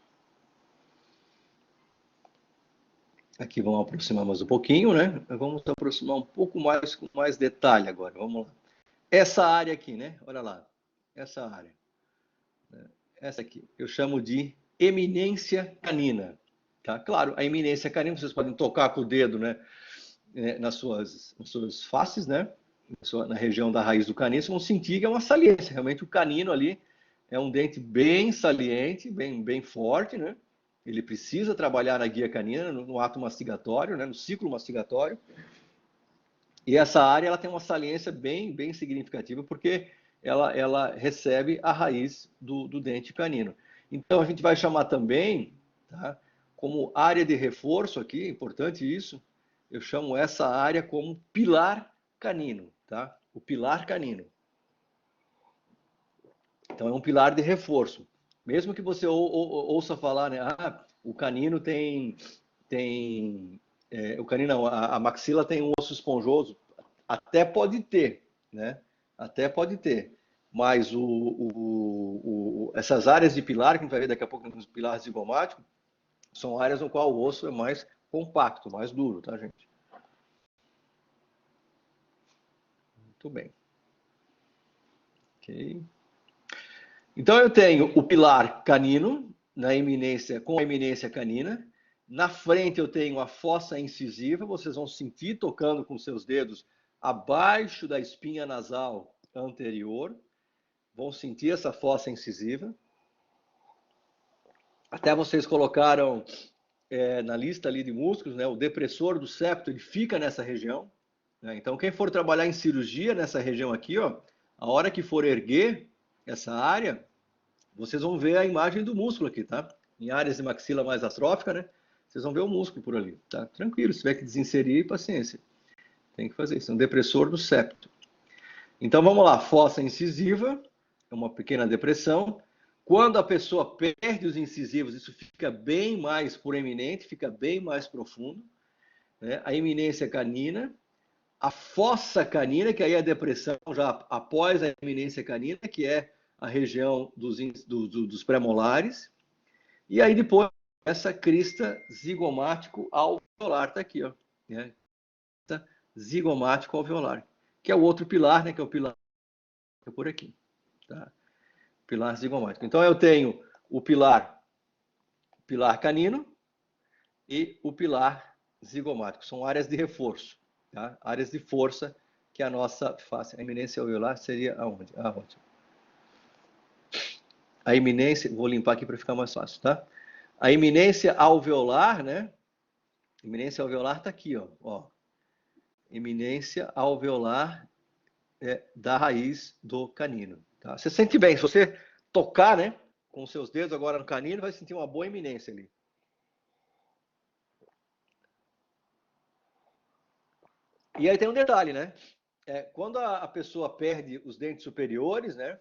Aqui vamos aproximar mais um pouquinho, né? Vamos aproximar um pouco mais, com mais detalhe agora. Vamos lá. Essa área aqui, né? Olha lá. Essa área. Essa aqui. Eu chamo de eminência canina. Tá? Claro, a eminência canina, vocês podem tocar com o dedo, né? Nas suas faces, né? Na região da raiz do canino, vocês vão sentir que é uma saliência. Realmente o canino ali é um dente bem saliente, bem forte, né? Ele precisa trabalhar na guia canina, no ato mastigatório, né? No ciclo mastigatório. E essa área ela tem uma saliência bem significativa, porque ela recebe a raiz do dente canino. Então, a gente vai chamar também, tá, como área de reforço aqui, importante isso, eu chamo essa área como pilar canino, tá? O pilar canino. Então, é um pilar de reforço. Mesmo que você ouça falar, né? O canino o canino não, a maxila tem um osso esponjoso. Até pode ter, né? Até pode ter. Mas essas áreas de pilar, que a gente vai ver daqui a pouco nos pilares zigomáticos, são áreas no qual o osso é mais compacto, mais duro, tá, gente? Muito bem. Ok. Então, eu tenho o pilar canino, com a eminência canina. Na frente, eu tenho a fossa incisiva. Vocês vão sentir tocando com seus dedos abaixo da espinha nasal anterior. Vão sentir essa fossa incisiva. Até vocês colocaram na lista ali de músculos, né, o depressor do septo, ele fica nessa região. Né? Então, quem for trabalhar em cirurgia nessa região aqui, ó, a hora que for erguer essa área, vocês vão ver a imagem do músculo aqui, tá? Em áreas de maxila mais atrófica, né? Vocês vão ver o músculo por ali, tá? Tranquilo, se tiver que desinserir, paciência. Tem que fazer isso, é um depressor do septo. Então, vamos lá, fossa incisiva, é uma pequena depressão. Quando a pessoa perde os incisivos, isso fica bem mais proeminente, fica bem mais profundo. Né? A eminência canina, a fossa canina, que aí é a depressão já após a eminência canina, que é a região dos pré-molares. E aí depois, essa crista zigomático alveolar, tá aqui, ó. Né? Zigomático alveolar, que é o outro pilar, né? Que é o pilar que é por aqui, tá? Pilar zigomático. Então, eu tenho o pilar canino e o pilar zigomático. São áreas de reforço, tá? Áreas de força que a nossa face. A eminência alveolar seria aonde? Aonde? A eminência, vou limpar aqui para ficar mais fácil, tá? A eminência alveolar, né? Eminência alveolar está aqui, ó. Eminência alveolar da raiz do canino. Tá? Você sente bem, se você tocar, né, com os seus dedos agora no canino, vai sentir uma boa eminência ali. E aí tem um detalhe, né? Quando a pessoa perde os dentes superiores, né,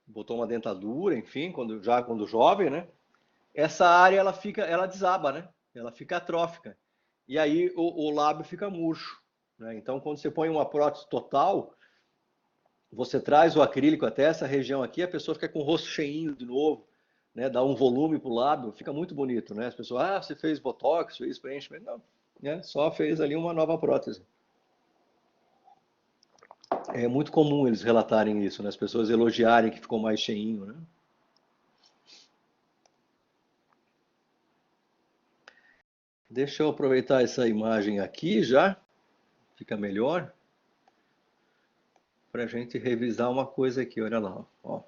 botou uma dentadura, enfim, quando jovem, né, essa área ela desaba, né? Ela fica atrófica. E aí o lábio fica murcho. Né? Então, quando você põe uma prótese total, você traz o acrílico até essa região aqui, a pessoa fica com o rosto cheinho de novo, né? Dá um volume pro lábio, fica muito bonito, né? As pessoas, você fez botox, fez preenchimento, não, né? Só fez ali uma nova prótese. É muito comum eles relatarem isso, né? As pessoas elogiarem que ficou mais cheinho, né? Deixa eu aproveitar essa imagem aqui já, fica melhor, para a gente revisar uma coisa aqui, olha lá, ó.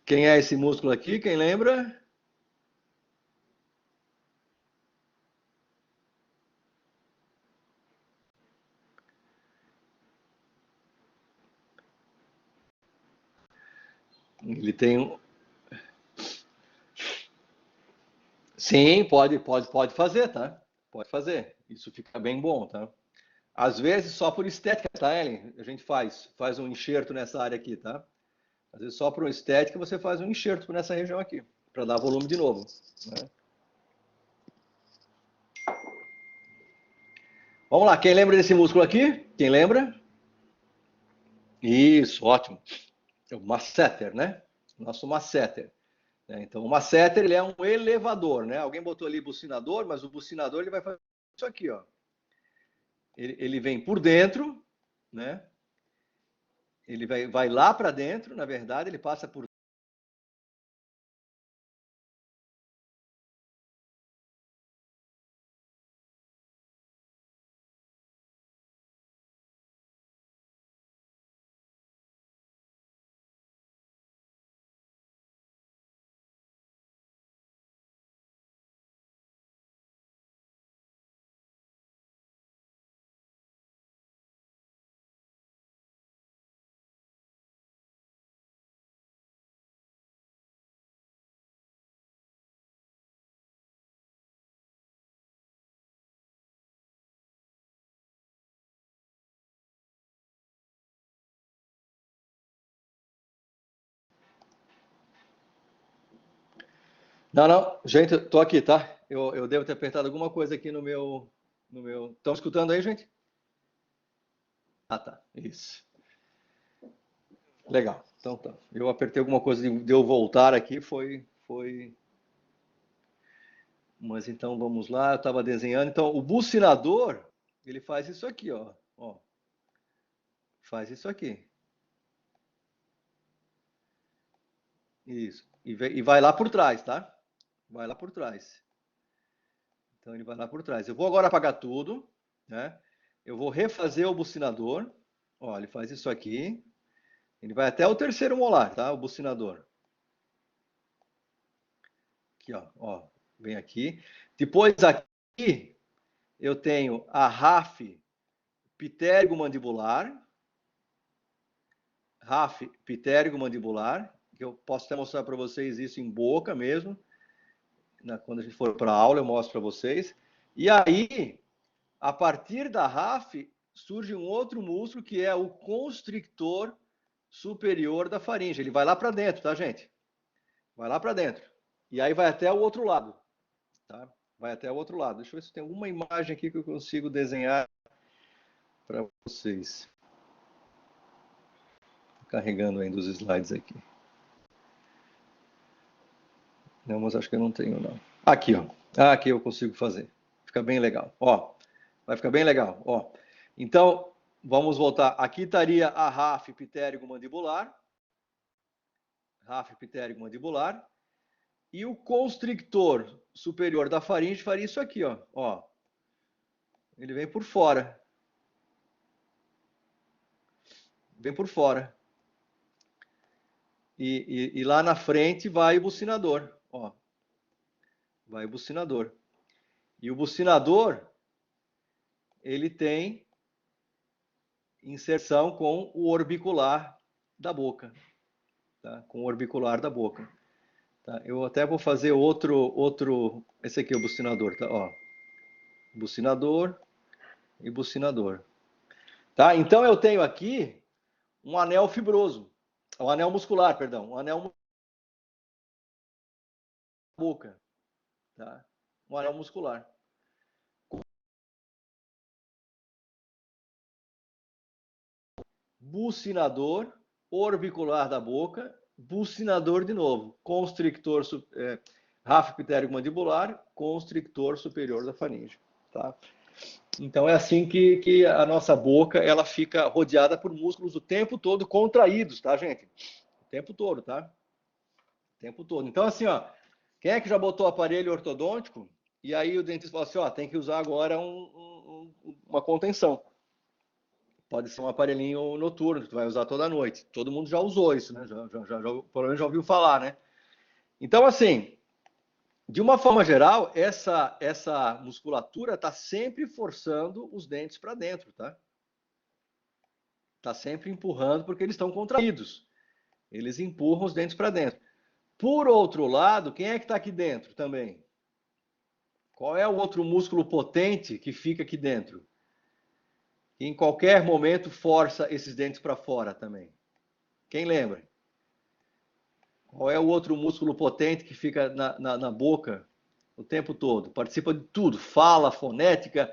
Quem é esse músculo aqui? Quem lembra? Ele tem um... Sim, pode fazer, tá? Pode fazer. Isso fica bem bom, tá? Às vezes só por estética, tá, Ellen? A gente faz um enxerto nessa área aqui, tá? Às vezes só por estética você faz um enxerto nessa região aqui, para dar volume de novo, né? Vamos lá, quem lembra desse músculo aqui? Quem lembra? Isso, ótimo. É o masseter, né? Nosso masseter. Então, o masseter ele é um elevador, né? Alguém botou ali bucinador, mas o bucinador ele vai fazer isso aqui, ó. Ele vem por dentro, né? Ele vai lá para dentro, na verdade, ele passa por Não, gente, tô aqui, tá? Eu devo ter apertado alguma coisa aqui no meu. Estão escutando aí, gente? Ah, tá. Isso. Legal. Então tá. Eu apertei alguma coisa de eu voltar aqui, foi. Mas então vamos lá, eu estava desenhando. Então, o bucinador, ele faz isso aqui, ó. Ó. Faz isso aqui. Isso. E vai lá por trás, tá? Vai lá por trás. Então ele vai lá por trás. Eu vou agora apagar tudo, né? Eu vou refazer o bucinador. Ó, ele faz isso aqui. Ele vai até o terceiro molar, tá? O bucinador. Aqui, ó. Vem aqui. Depois aqui eu tenho a RAF pitérgo-mandibular. RAF pitérgo-mandibular. Que eu posso até mostrar para vocês isso em boca mesmo. Quando a gente for para a aula, eu mostro para vocês. E aí, a partir da RAF, surge um outro músculo que é o constrictor superior da faringe. Ele vai lá para dentro, tá, gente? Vai lá para dentro. E aí vai até o outro lado, tá? Vai até o outro lado. Deixa eu ver se tem alguma imagem aqui que eu consigo desenhar para vocês. Tô carregando ainda os slides aqui. Não, mas acho que eu não tenho, não. Aqui, ó. Aqui eu consigo fazer. Fica bem legal. Ó, vai ficar bem legal. Ó. Então, vamos voltar. Aqui estaria a RAF pitérigo-mandibular. RAF pitérigo-mandibular. E o constrictor superior da faringe faria isso aqui, ó. Ó. Ele vem por fora. Vem por fora. E lá na frente vai o bucinador. Ó. Vai o bucinador. E o bucinador, ele tem inserção com o orbicular da boca. Tá? Com o orbicular da boca. Tá? Eu até vou fazer outro. Esse aqui é o bucinador, tá? Ó. Bucinador e bucinador. Tá? Então eu tenho aqui um anel fibroso. Um anel muscular, perdão. Um anel boca. Tá? Um anel muscular. Bucinador, orbicular da boca, bucinador de novo. Constrictor, RAF pitérigo-mandibular, constrictor superior da faringe. Tá? Então é assim que a nossa boca ela fica rodeada por músculos o tempo todo contraídos, tá, gente? O tempo todo, tá? O tempo todo. Então, assim, ó, quem é que já botou aparelho ortodôntico? E aí o dentista fala assim, ó, tem que usar agora uma contenção. Pode ser um aparelhinho noturno, que tu vai usar toda noite. Todo mundo já usou isso, né? Pelo menos já ouviu falar, né? Então, assim, de uma forma geral, essa musculatura está sempre forçando os dentes para dentro, tá? Está sempre empurrando porque eles estão contraídos. Eles empurram os dentes para dentro. Por outro lado, quem é que está aqui dentro também? Qual é o outro músculo potente que fica aqui dentro? Que em qualquer momento força esses dentes para fora também. Quem lembra? Qual é o outro músculo potente que fica na boca o tempo todo? Participa de tudo, fala, fonética,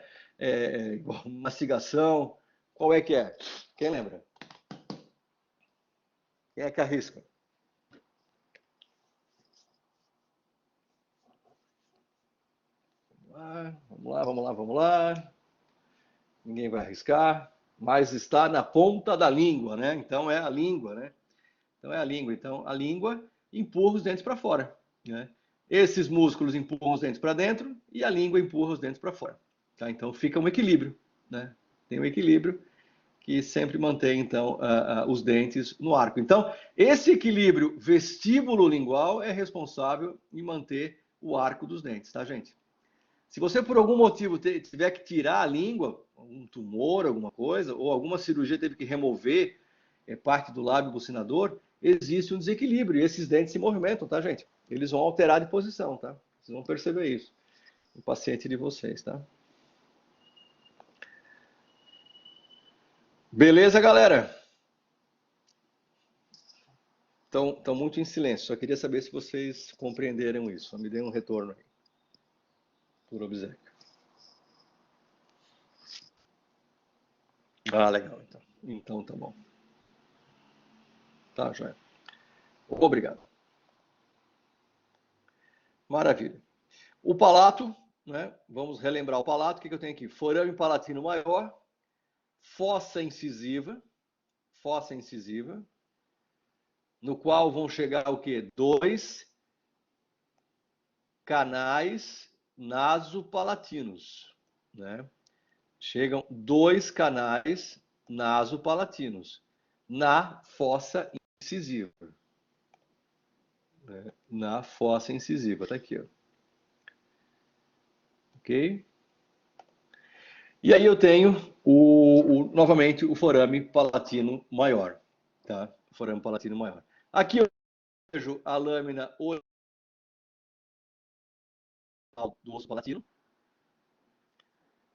mastigação. Qual é que é? Quem lembra? Quem é que arrisca? Vamos lá. Ninguém vai arriscar, mas está na ponta da língua, né? Então é a língua, né? Então é a língua. Então a língua empurra os dentes para fora, né? Esses músculos empurram os dentes para dentro e a língua empurra os dentes para fora. Tá? Então fica um equilíbrio, né? Tem um equilíbrio que sempre mantém então os dentes no arco. Então esse equilíbrio vestíbulo-lingual é responsável em manter o arco dos dentes, tá, gente? Se você por algum motivo tiver que tirar a língua, um tumor, alguma coisa, ou alguma cirurgia teve que remover parte do lábio bucinador, existe um desequilíbrio e esses dentes se movimentam, tá, gente? Eles vão alterar de posição, tá? Vocês vão perceber isso. O paciente de vocês, tá? Beleza, galera? Estão muito em silêncio. Só queria saber se vocês compreenderam isso. Só me deem um retorno aí, por obséquio. Ah, legal, então. Então tá bom. Tá, joia. Obrigado. Maravilha. O palato, né? Vamos relembrar o palato. O que eu tenho aqui? Forame palatino maior, fossa incisiva, no qual vão chegar o quê? 2 canais nasopalatinos, né? Chegam 2 canais nasopalatinos na fossa incisiva. Né? Na fossa incisiva, tá aqui, ó. Ok? E aí eu tenho novamente o forame palatino maior, tá? Forame palatino maior. Aqui eu vejo a lâmina do osso palatino,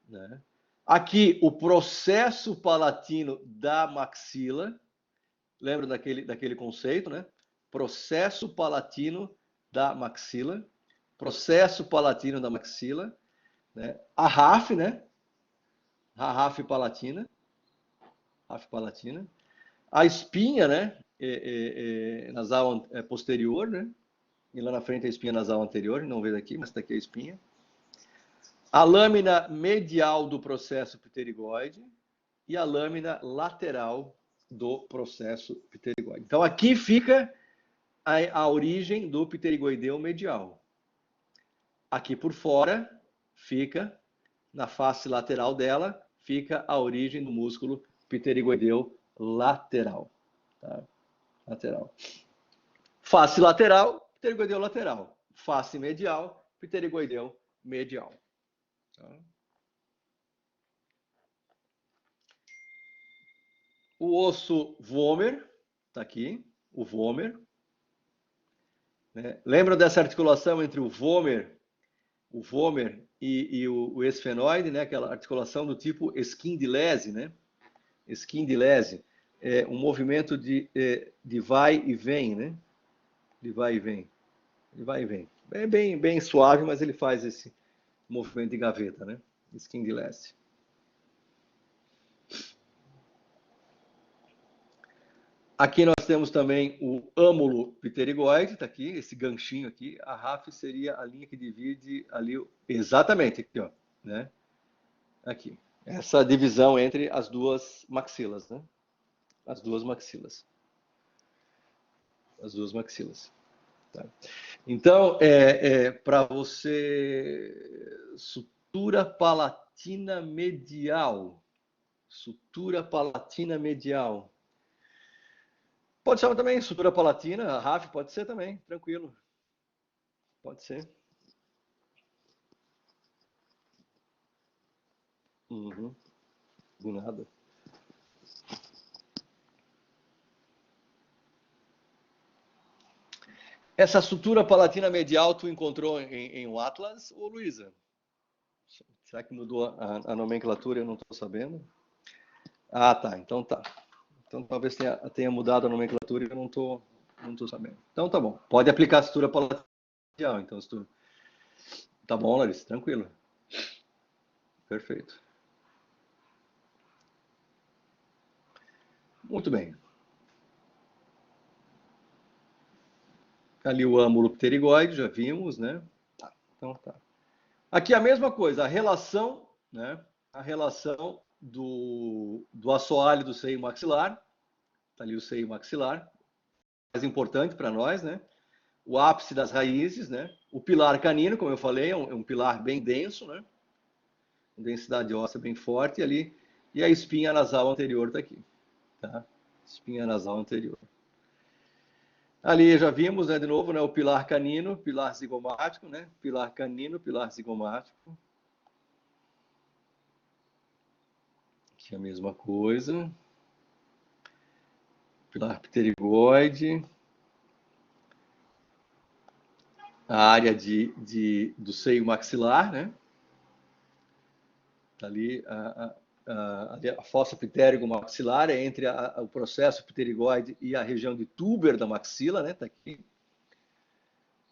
né? Aqui o processo palatino da maxila, lembra daquele conceito, né? Processo palatino da maxila, processo palatino da maxila, né? A RAF, né? A RAF palatina, a espinha, né? Nasal posterior, né? E lá na frente a espinha nasal anterior, não vejo aqui, mas está aqui a espinha. A lâmina medial do processo pterigoide e a lâmina lateral do processo pterigoide. Então aqui fica a origem do pterigoideu medial. Aqui por fora fica, na face lateral dela, fica a origem do músculo pterigoideu lateral. Tá? Lateral. Face lateral, pterigoideu lateral. Face medial, pterigoideu medial. Tá? O osso vômer, está aqui, o vômer. Né? Lembra dessa articulação entre o vômer e o esfenoide, né? Aquela articulação do tipo esquindilese, né? Esquindilese é um movimento de vai e vem, né? De vai e vem. De vai e vem. É bem suave, mas ele faz esse movimento de gaveta, né? Esquindilese. Aqui nós temos também o âmulo pterigoide, está aqui, esse ganchinho aqui. A RAF seria a linha que divide ali, exatamente, aqui, ó, né? Aqui. Essa divisão entre as duas maxilas, né? As duas maxilas. As duas maxilas. Tá? Então, para você, sutura palatina medial. Sutura palatina medial. Pode chamar também sutura palatina, a RAF pode ser também, tranquilo. Pode ser. Uhum. De nada. Essa sutura palatina medial tu encontrou em um Atlas, ou Luísa? Será que mudou a nomenclatura? Eu não estou sabendo. Ah, tá. Então tá. Então talvez tenha mudado a nomenclatura e eu não estou sabendo. Então tá bom. Pode aplicar a sutura palatina medial. Então, tá bom, Larissa. Tranquilo. Perfeito. Muito bem. Ali o âmulo pterigoide, já vimos, né? Tá. Então tá. Aqui a mesma coisa, a relação, né? A relação do assoalho do seio maxilar. Tá ali o seio maxilar. Mais importante para nós, né? O ápice das raízes, né? O pilar canino, como eu falei, é um pilar bem denso, né? Densidade óssea bem forte ali. E a espinha nasal anterior está aqui, tá? Espinha nasal anterior. Ali já vimos, né, de novo, né, o pilar canino, pilar zigomático, né? Pilar canino, pilar zigomático. Aqui a mesma coisa. Pilar pterigoide. A área do seio maxilar, né? Tá ali a fossa ptérigo-maxilar é entre o processo pterigoide e a região de túber da maxila, né? Tá aqui.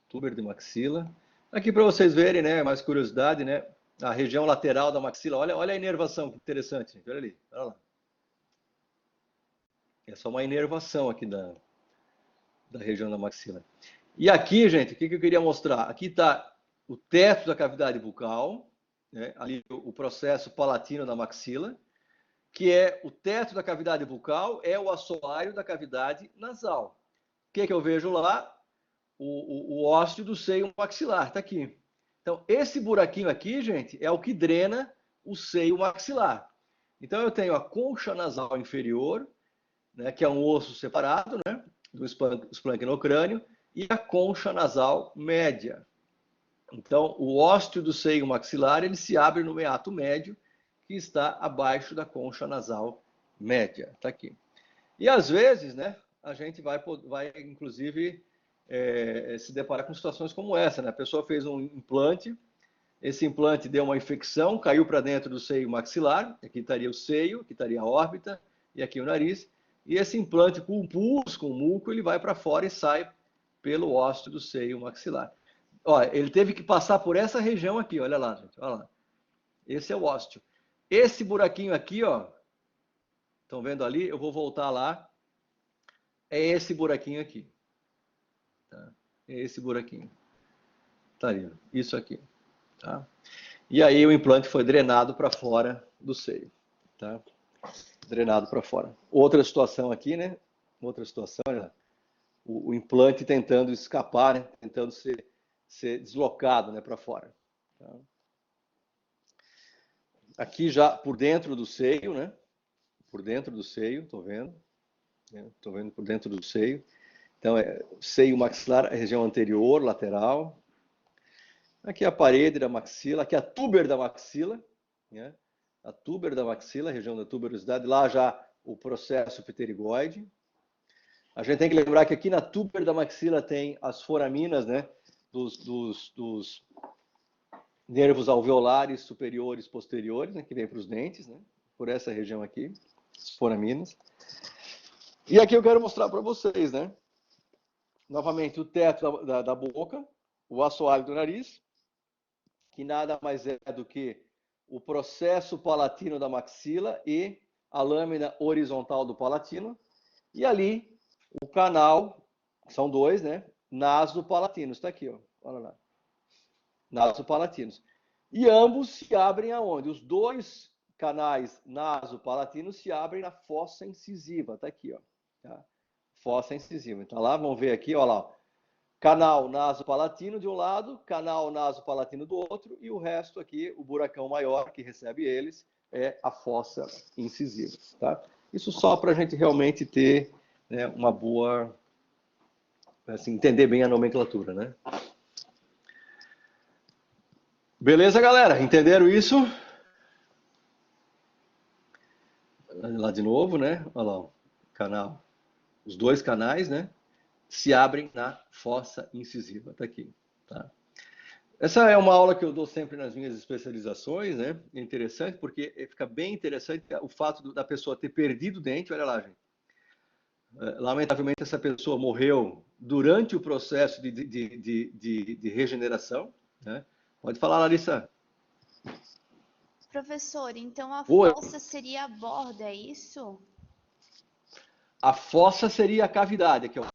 Túber de maxila. Aqui para vocês verem, né? Mais curiosidade, né? A região lateral da maxila. Olha a inervação, que interessante, gente. Olha ali, olha lá. É só uma inervação aqui da região da maxila. E aqui, gente, o que eu queria mostrar? Aqui está o teto da cavidade bucal, né? Ali o processo palatino da maxila, que é o teto da cavidade bucal, é o assoalho da cavidade nasal. O que eu vejo lá? O ósseo do seio maxilar, está aqui. Então, esse buraquinho aqui, gente, é o que drena o seio maxilar. Então, eu tenho a concha nasal inferior, né, que é um osso separado, né, do esplanquinocrânio, e a concha nasal média. Então, o ósseo do seio maxilar, ele se abre no meato médio, que está abaixo da concha nasal média. Está aqui. E, às vezes, né, a gente vai inclusive, se deparar com situações como essa, né? A pessoa fez um implante, esse implante deu uma infecção, caiu para dentro do seio maxilar, aqui estaria o seio, aqui estaria a órbita, e aqui o nariz, e esse implante com o pus, com o muco, ele vai para fora e sai pelo ósseo do seio maxilar. Olha, ele teve que passar por essa região aqui, olha lá, gente, olha lá. Esse é o ósseo. Esse buraquinho aqui, ó, estão vendo ali? Eu vou voltar lá. É esse buraquinho aqui. Tá? É esse buraquinho. Tá ali, isso aqui. Tá? E aí o implante foi drenado para fora do seio. Tá? Drenado para fora. Outra situação aqui, né? Outra situação, olha, o implante tentando escapar, né? Tentando ser deslocado, né, para fora. Tá? Aqui já por dentro do seio, né? Por dentro do seio, tô vendo. Tô vendo por dentro do seio. Então, seio maxilar, a região anterior, lateral. Aqui a parede da maxila, aqui a tuber da maxila, né? A tuber da maxila, a região da tuberosidade, lá já o processo pterigoide. A gente tem que lembrar que aqui na tuber da maxila tem as foraminas, né? Dos nervos alveolares superiores e posteriores, né? Que vem para os dentes, né? Por essa região aqui, as foraminas. E aqui eu quero mostrar para vocês, né? Novamente, o teto da boca, o assoalho do nariz, que nada mais é do que o processo palatino da maxila e a lâmina horizontal do palatino. E ali, o canal, são dois, né? Naso-palatinos, está aqui, ó. Olha lá. Naso-palatinos. E ambos se abrem aonde? Os dois canais naso-palatinos se abrem na fossa incisiva, está aqui, ó. Tá? Fossa incisiva. Então lá, vamos ver aqui, olha lá. Canal naso-palatino de um lado, canal naso-palatino do outro, e o resto aqui, o buracão maior que recebe eles, é a fossa incisiva. Tá? Isso só para a gente realmente ter, né, uma boa, assim, entender bem a nomenclatura, né? Beleza, galera? Entenderam isso? Lá de novo, né? Olha lá, canal. Os dois canais, né? Se abrem na fossa incisiva. Tá aqui, tá? Essa é uma aula que eu dou sempre nas minhas especializações, né? É interessante porque fica bem interessante o fato da pessoa ter perdido o dente. Olha lá, gente. Lamentavelmente, essa pessoa morreu durante o processo de regeneração, né? Pode falar, Larissa. Professor, então a Oi. fossa seria a borda, é isso? A fossa seria a cavidade. Aqui, ó. Vou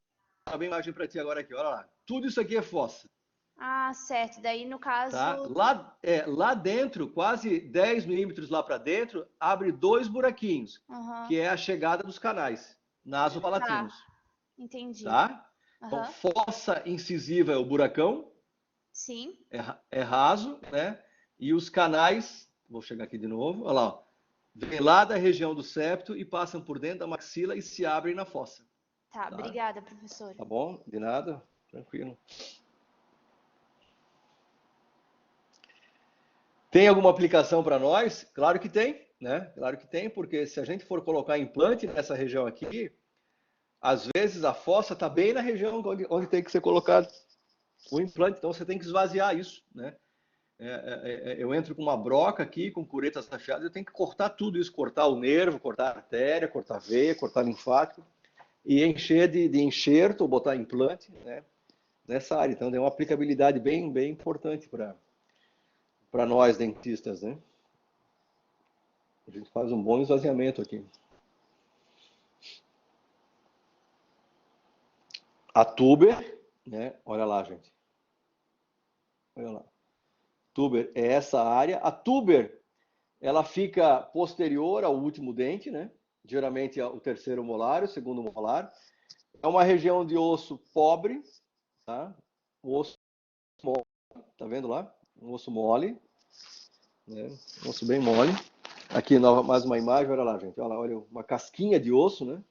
dar bem imagem para ti agora aqui. Olha lá. Tudo isso aqui é fossa. Ah, certo. Daí, no caso... Tá? Lá dentro, quase 10 milímetros lá para dentro, abre dois buraquinhos, que é a chegada dos canais nasopalatinos. Tá, entendi. Tá? Então, fossa incisiva é o buracão. Sim. É raso, né? E os canais, vou chegar aqui de novo, olha lá, ó, vem lá da região do septo e passam por dentro da maxila e se abrem na fossa. Tá, obrigada, professor. Tá bom? De nada, tranquilo. Tem alguma aplicação para nós? Claro que tem, né? Claro que tem, porque se a gente for colocar implante nessa região aqui, às vezes a fossa está bem na região onde tem que ser colocado o implante, então você tem que esvaziar isso, né? Eu entro com uma broca aqui, com curetas afiadas, eu tenho que cortar tudo isso, cortar o nervo, cortar a artéria, cortar a veia, cortar linfático e encher de enxerto ou botar implante, né, nessa área. Então, tem uma aplicabilidade bem, bem importante para nós dentistas, né? A gente faz um bom esvaziamento aqui. A tuber, né? Olha lá, gente. Olha lá. Tuber é essa área. A tuber, ela fica posterior ao último dente, né? Geralmente o terceiro molar, o segundo molar. É uma região de osso pobre, tá? O osso mole, tá vendo lá? Um osso mole, né? Um osso bem mole. Aqui mais uma imagem, olha lá, gente. Olha lá, olha uma casquinha de osso, né?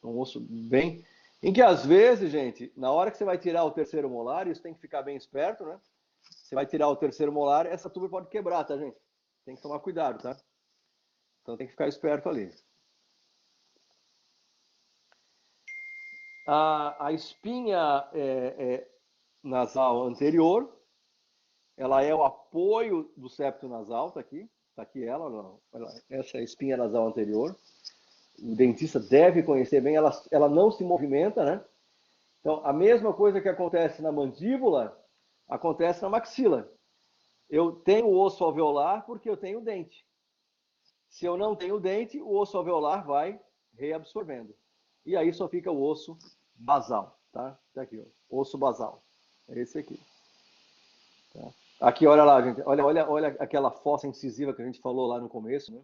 Um osso bem. Em que às vezes, gente, na hora que você vai tirar o terceiro molar, isso tem que ficar bem esperto, né? Você vai tirar o terceiro molar, essa tuba pode quebrar, tá, gente? Tem que tomar cuidado, tá? Então tem que ficar esperto ali. A espinha nasal anterior, ela é o apoio do septo nasal, tá aqui. Tá aqui ela, não. Essa é a espinha nasal anterior. O dentista deve conhecer bem, ela não se movimenta, né? Então, a mesma coisa que acontece na mandíbula, acontece na maxila. Eu tenho o osso alveolar porque eu tenho o dente. Se eu não tenho o dente, o osso alveolar vai reabsorvendo. E aí só fica o osso basal, tá? Tá aqui, ó. Osso basal. É esse aqui. Tá? Aqui, olha lá, gente. Olha aquela fossa incisiva que a gente falou lá no começo, né?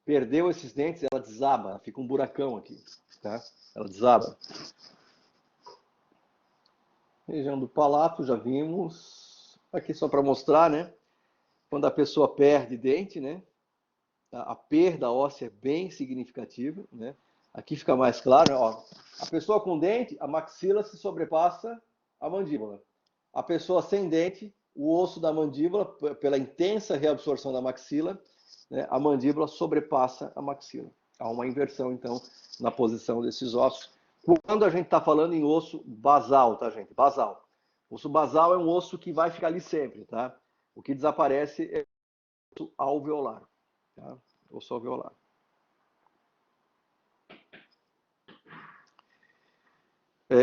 Perdeu esses dentes, ela desaba, fica um buracão aqui, tá? Ela desaba. Região do palato, já vimos. Aqui só para mostrar, né? Quando a pessoa perde dente, né? A perda óssea é bem significativa, né? Aqui fica mais claro, ó. A pessoa com dente, a maxila se sobrepassa a mandíbula. A pessoa sem dente, o osso da mandíbula, pela intensa reabsorção da maxila, né, a mandíbula sobrepassa a maxila. Há uma inversão, então, na posição desses ossos. Quando a gente está falando em osso basal, tá, gente? Basal. O osso basal é um osso que vai ficar ali sempre, tá? O que desaparece é o osso alveolar, tá? Osso alveolar.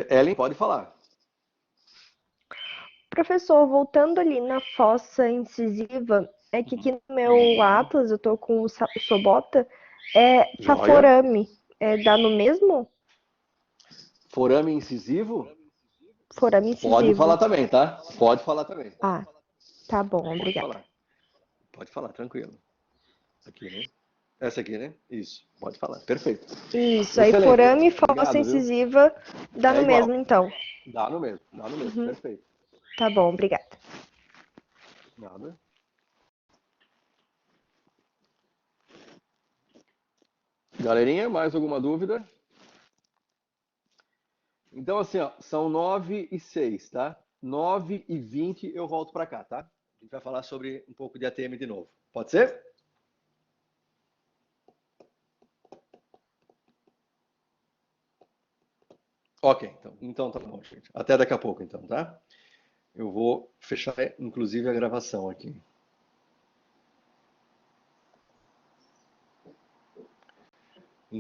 Ellen, pode falar. Professor, voltando ali na fossa incisiva, é que aqui no meu Atlas, eu tô com o Sobota, faforame. Dá no mesmo? Forame incisivo? Forame incisivo. Pode falar também, tá? Pode falar também. Ah, tá bom, Pode obrigada. falar. Pode falar, tranquilo. Aqui, né? Essa aqui, né? Isso, pode falar. Perfeito. Isso, Excelente. aí forame e fossa Obrigado, viu? incisiva dá no igual. mesmo, então. Dá no mesmo, Uhum. Perfeito. Tá bom, obrigada. Nada. Galerinha, mais alguma dúvida? Então, assim, ó, são 9h06, tá? 9h20 eu volto para cá, tá? A gente vai falar sobre um pouco de ATM de novo. Pode ser? Ok, então tá bom, gente. Até daqui a pouco, então, tá? Eu vou fechar, inclusive, a gravação aqui.